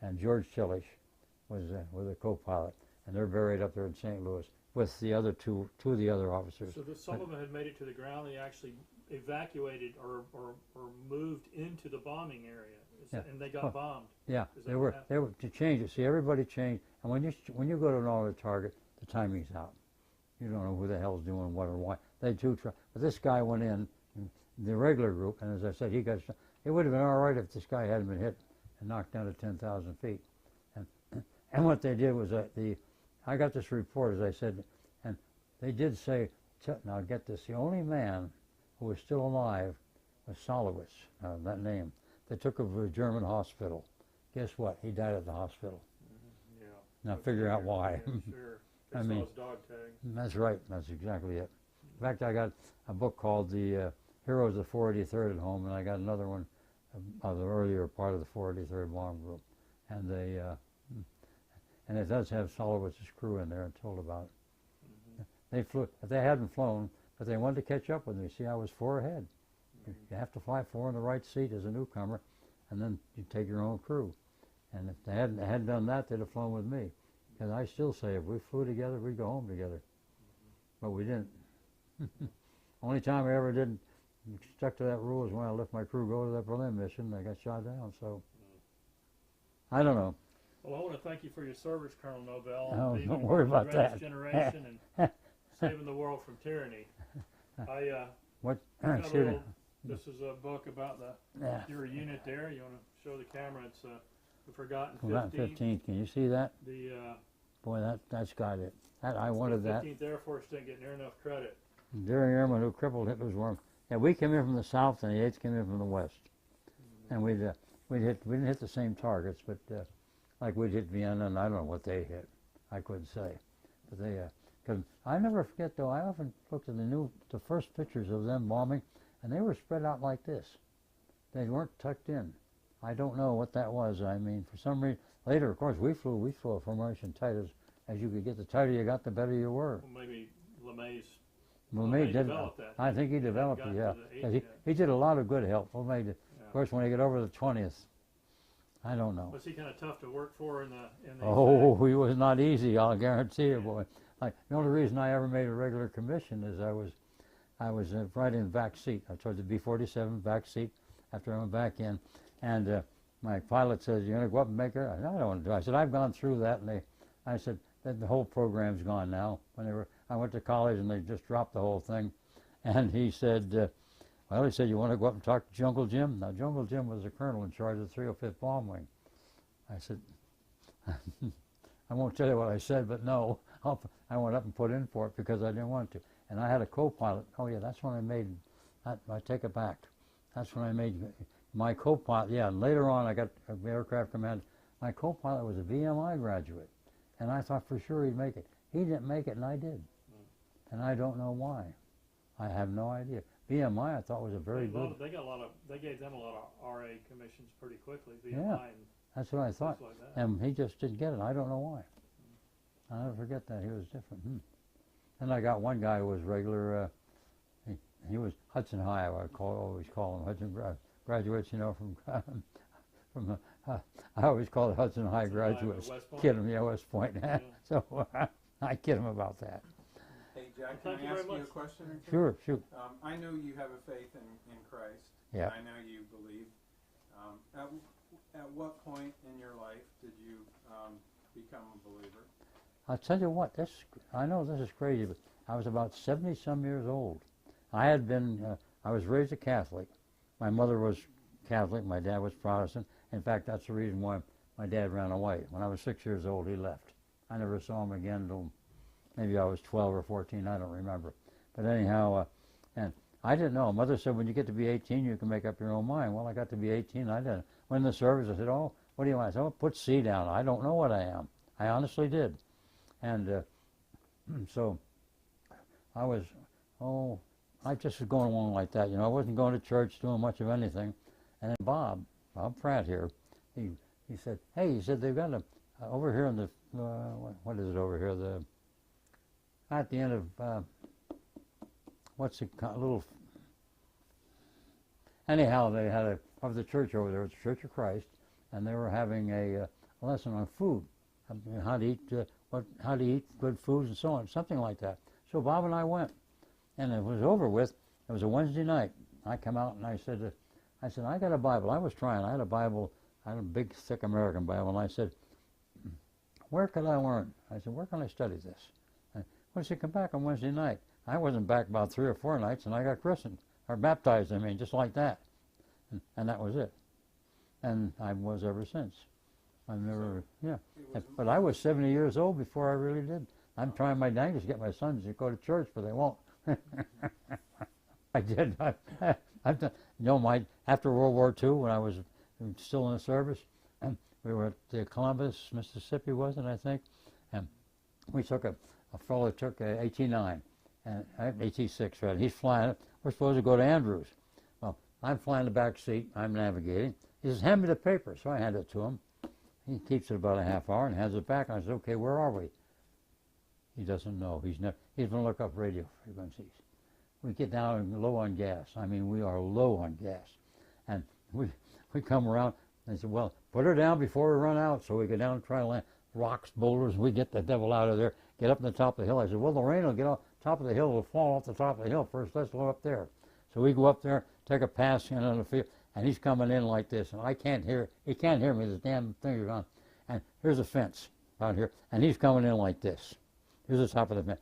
and George Tillich was a co-pilot, and they're buried up there in St. Louis with the other two of the other officers. So some of them had made it to the ground. They actually evacuated or moved into the bombing area, and they got bombed. Yeah, they were to change it. See, everybody changed, and when you go to an alternate target, the timing's out. You don't know who the hell's doing what or why. They do try, but this guy went in the regular group, and as I said, it would have been all right if this guy hadn't been hit and knocked down to 10,000 feet. And what they did was I got this report, as I said, and they did say, now get this, the only man who was still alive was Solowitz, that name. They took him to a German hospital. Guess what? He died at the hospital. Yeah. Now figure out why. Yeah, sure. They I saw mean, his dog tag. That's right. That's exactly it. In fact, I got a book called The Heroes of the 483rd at home, and I got another one of the earlier part of the 483rd Bomb Group. And and it does have Solowitz's crew in there and told about it. They flew, if they hadn't flown, but they wanted to catch up with me. See, I was 4 ahead. You have to fly 4 in the right seat as a newcomer, and then you take your own crew. And if they hadn't done that, they'd have flown with me. Because I still say, if we flew together, we'd go home together. But we didn't. Only time I ever didn't stuck to that rule is when I let my crew go to that Berlin mission. They got shot down. So I don't know. Well, I want to thank you for your service, Colonel Nobel. Oh, don't worry about that. Generation and saving the world from tyranny. This is a book about your unit there. You want to show the camera? It's the Forgotten 15th. Can you see that? Boy, that's got it. I wanted that. The 15th Air Force didn't get near enough credit. Enduring Airman who crippled Hitler's worm. Yeah, we came in from the south, and the 8th came in from the west. And we didn't hit the same targets, but like we'd hit Vienna, and I don't know what they hit. I couldn't say, but they. Because I never forget though. I often looked at the first pictures of them bombing, and they were spread out like this. They weren't tucked in. I don't know what that was. I mean, for some reason, later, of course, we flew a formation tight as you could get. The tighter you got, the better you were. Well, maybe LeMay did develop that. I think he developed it, yeah. He did a lot of good help. LeMay did. Of course, when he got over the 20th, I don't know. Was he kind of tough to work for in the Oh, he was not easy, I'll guarantee you, boy. Like, the only reason I ever made a regular commission is I was right in the back seat. I told the B-47 back seat after I went back in, and my pilot says, "You're going to go up and make her?" I said, "I don't want to do it." I said, "I've gone through that," and I said, "The whole program's gone now." I went to college and they just dropped the whole thing, and he said, well, he said, "You want to go up and talk to Jungle Jim?" Now, Jungle Jim was the colonel in charge of the 305th Bomb Wing. I said, I won't tell you what I said, but no. I went up and put in for it because I didn't want to. And I had a co-pilot. Oh, yeah, that's when I made, I take it back. That's when I made my co-pilot. Yeah, and later on I got an aircraft command. My co-pilot was a VMI graduate, and I thought for sure he'd make it. He didn't make it, and I did. And I don't know why. I have no idea. VMI I thought was a very good. They gave them a lot of RA commissions pretty quickly. VMI. Yeah. That's what I thought. Like that. And he just didn't get it. I don't know why. I'll never forget that. He was different. And I got one guy who was regular, he was Hudson High, always call him Hudson graduates, you know, from I always call it Hudson High graduates. Kid him, yeah, West Point. Yeah. So I kid him about that. Hey, Jack, can I ask you a question or two? Sure, shoot. I know you have a faith in Christ. Yeah. I know you believe. At what point in your life did you become a believer? I'll tell you what, I know this is crazy, but I was about 70-some years old. I was raised a Catholic. My mother was Catholic, my dad was Protestant. In fact, that's the reason why my dad ran away. When I was 6 years old, he left. I never saw him again until maybe I was 12 or 14, I don't remember. But anyhow, and I didn't know. Mother said, when you get to be 18, you can make up your own mind. Well, I got to be 18, I didn't. When in the service, I said, oh, what do you want? I said, oh, put C down. I don't know what I am. I honestly did. And so I was, I just was going along like that. You know, I wasn't going to church, doing much of anything. And then Bob Pratt here, he said, hey, he said, they've got over here in the, what is it over here? At the end of, what's the little, anyhow, they had of the church over there, it's the Church of Christ, and they were having a lesson on food, how to eat good foods and so on, something like that. So Bob and I went, and it was over with. It was a Wednesday night. I come out and I said, I got a Bible. I was trying. I had a Bible. I had a big, thick American Bible, and I said, where could I learn? I said, where can I study this? Well, she come back on Wednesday night. I wasn't back about 3 or 4 nights, and I got christened, or baptized, just like that. And that was it. And I was ever since. I've never, But I was 70 years old before I really did. I'm trying my dangest to get my sons to go to church, but they won't. I did. I've done, after World War II, when I was still in the service, we were at Columbus, Mississippi, wasn't it, I think? And we took a fellow took a AT-9, and AT-6, right? He's flying. We're supposed to go to Andrews. Well, I'm flying the back seat. I'm navigating. He says, hand me the paper. So I hand it to him. He keeps it about a half hour and hands it back. I said, okay, where are we? He doesn't know. He's going to look up radio frequencies. We get down low on gas. We are low on gas. And we come around and said, well, put her down before we run out. So we go down and try to land rocks, boulders. We get the devil out of there, get up on the top of the hill. I said, well, the rain will get off top of the hill. It'll fall off the top of the hill first. Let's go up there. So we go up there, take a pass in on the field, and he's coming in like this. And I can't hear, he can't hear me. The damn thing is on. And here's a fence out here, and he's coming in like this. Here's the top of the fence.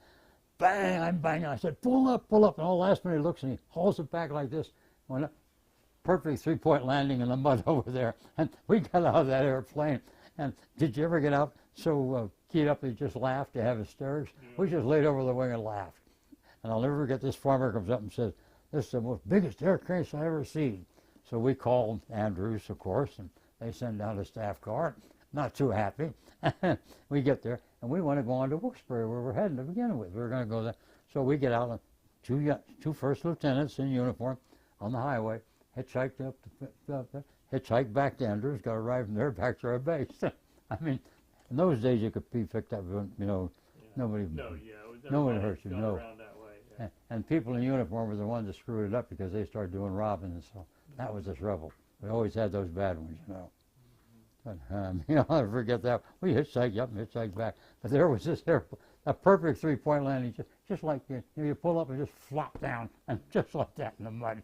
Bang, I'm banging. I said, pull up. And all last minute he looks and he hauls it back like this. Went up, perfect 3-point landing in the mud over there. And we got out of that airplane. And did you ever get out so keyed up that you just laughed, you have hysterics? Yeah. We just laid over the wing and laughed. And I'll never forget, this farmer comes up and says, this is the most biggest air crash I ever seen. So we call Andrews, of course, and they send down a staff car. Not too happy. We get there, and we want to go on to Wilkes-Barre, where we're heading to begin with. We're going to go there. So we get out, and two first lieutenants in uniform on the highway, hitchhiked up there, hitchhiked back to Andrews, got a ride from there back to our base. In those days you could be picked up, nobody hurt you, no. That way, yeah. And people in uniform were the ones that screwed it up because they started doing robbing, and so that was the trouble. We always had those bad ones, But, I'll never forget that. We hitchhiked up and hitchhiked back. But there was this a perfect 3-point landing, just like you pull up and just flop down, and just like that in the mud.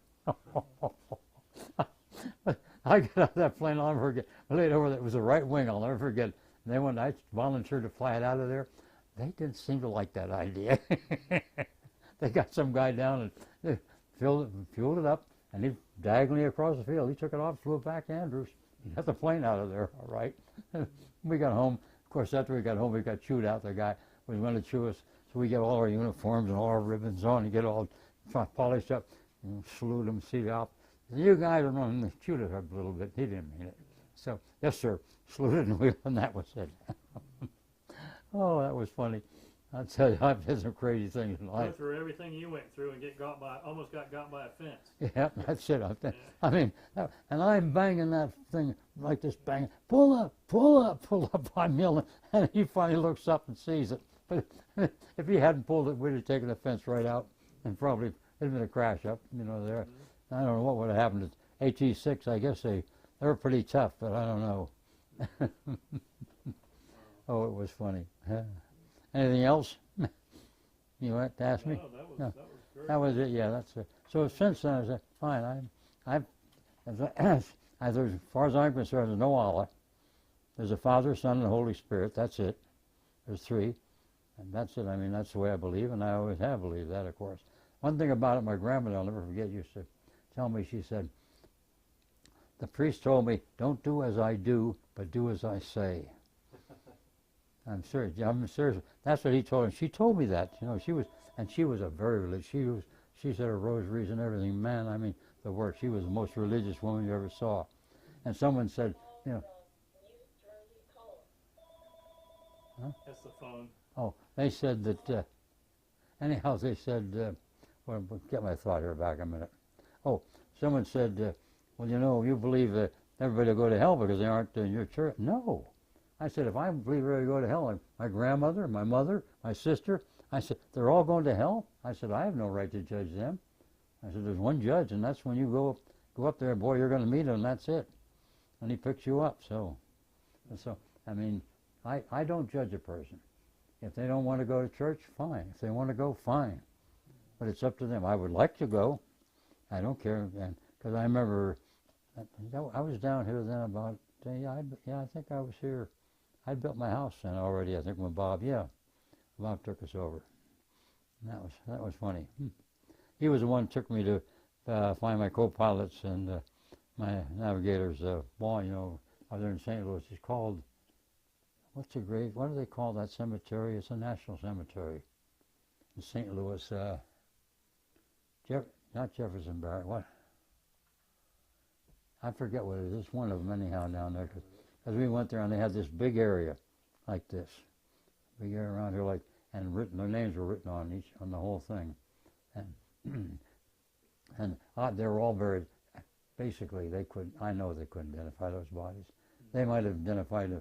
I got out of that plane, I'll never forget. I laid over there, it was the right wing, I'll never forget. And then when I volunteered to fly it out of there, they didn't seem to like that idea. They got some guy down and they fueled it up, and he diagonally across the field. He took it off, flew it back to Andrews. He got the plane out of there, all right. We got home. Of course, after we got home, we got chewed out. The guy was going to chew us. So we get all our uniforms and all our ribbons on and get all polished up and salute him, see the op. You guys are running. They chewed us up a little bit. He didn't mean it. So, yes, sir. Saluted and that was it. Oh, that was funny. I tell you, I've did some crazy things in Go life. through everything you went through and almost got by a fence. Yeah, that's it. I mean, and I'm banging that thing like this, banging, pull up, pull up, pull up. I'm yelling, and he finally looks up and sees it. But if he hadn't pulled it, we'd have taken the fence right out, and probably it'd been a crash up, you know, there. Mm-hmm. I don't know what would have happened to AT-6. I guess they were pretty tough, but I don't know. Oh, it was funny. Anything else? You want to ask me? No, that was great. That was it. Yeah, that's it. So since then, I said, fine. As far as I'm concerned, there's no Allah. There's a Father, Son, and Holy Spirit. That's it. There's three, and that's it. I mean, that's the way I believe, and I always have believed that, of course. One thing about it, my grandmother, I'll never forget, used to tell me. She said, "The priest told me, don't do as I do, but do as I say." I'm serious. I'm serious. That's what he told her. She told me that. You know, she was a very religious. She said her rosaries and everything. Man, I mean, the work. She was the most religious woman you ever saw. And someone said, you know. Huh? That's the phone. Oh, they said that. Anyhow, they said. Well, get my thought here back a minute. Oh, someone said, well, you know, you believe that everybody will go to hell because they aren't in your church. No. I said, if I believe everybody go to hell, like my grandmother, my mother, my sister, I said, they're all going to hell? I said, I have no right to judge them. I said, there's one judge, and that's when you go up there, boy, you're going to meet him, and that's it. And he picks you up. So I mean, I don't judge a person. If they don't want to go to church, fine. If they want to go, fine. But it's up to them. I would like to go. I don't care. Because I remember, I was down here then about, I think I was here. I'd built my house then already, I think, when Bob took us over. And that was funny. He was the one who took me to find my co-pilots and my navigators. Ball, you know, out there in St. Louis. It's called, what do they call that cemetery? It's a national cemetery in St. Louis. Not Jefferson Barrett, what? I forget what it is. It's one of them anyhow down there. Because we went there and they had this big area like this. Big area around here like, and their names were written on the whole thing. And they were all buried. Basically, I know they couldn't identify those bodies. They might have identified,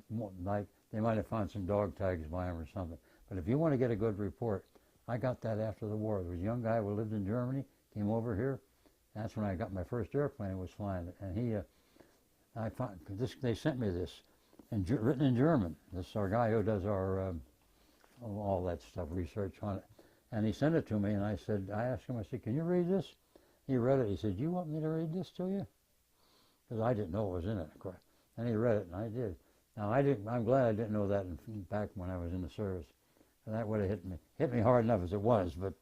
they might have found some dog tags by them or something. But if you want to get a good report, I got that after the war. There was a young guy who lived in Germany, came over here. That's when I got my first airplane, was flying it. And I found this. They sent me this, written in German. This is our guy who does our all that stuff, research on it. And he sent it to me, and I asked him, I said, can you read this? He read it. He said, you want me to read this to you? Because I didn't know what was in it, of course. And he read it, and I did. Now I'm glad I didn't know that back when I was in the service. And that would have hit me hard enough as it was. But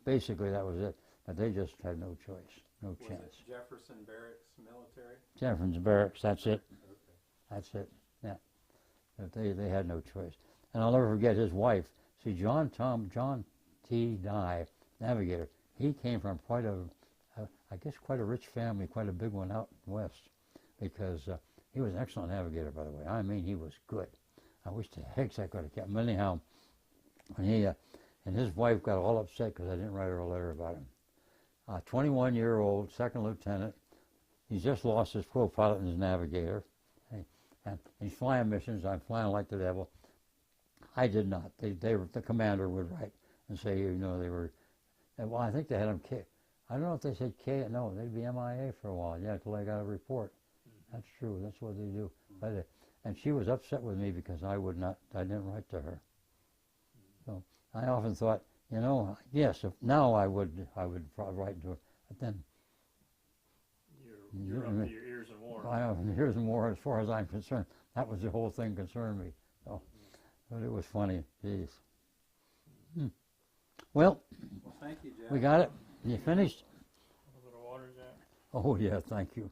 basically that was it. But they just had no choice, no chance. Was it Jefferson Barracks military? Jefferson Barracks, that's it. Okay. That's it, yeah. But they had no choice. And I'll never forget his wife. See, John T. Dye, navigator, he came from quite a rich family, quite a big one out west, because he was an excellent navigator, by the way. I mean, he was good. I wish to heck I could have kept him. Anyhow, when he and his wife got all upset because I didn't write her a letter about him. 21-year-old, second lieutenant. He's just lost his co-pilot and his navigator. And he's flying missions. I'm flying like the devil. I did not. The commander would write and say, you know, they were. Well, I think they had them K. I don't know if they said K. No, they'd be MIA for a while. Yeah, until they got a report. That's true. That's what they do. But and she was upset with me because I didn't write to her. So I often thought, you know, yes, now I would probably write to her, but then you're up to your ears in war. I am ears in war as far as I'm concerned. That was the whole thing concerned me. So, but it was funny. Jeez. Well, thank you, Jeff. we got it. You finished? A little water, Jack. Oh yeah, thank you.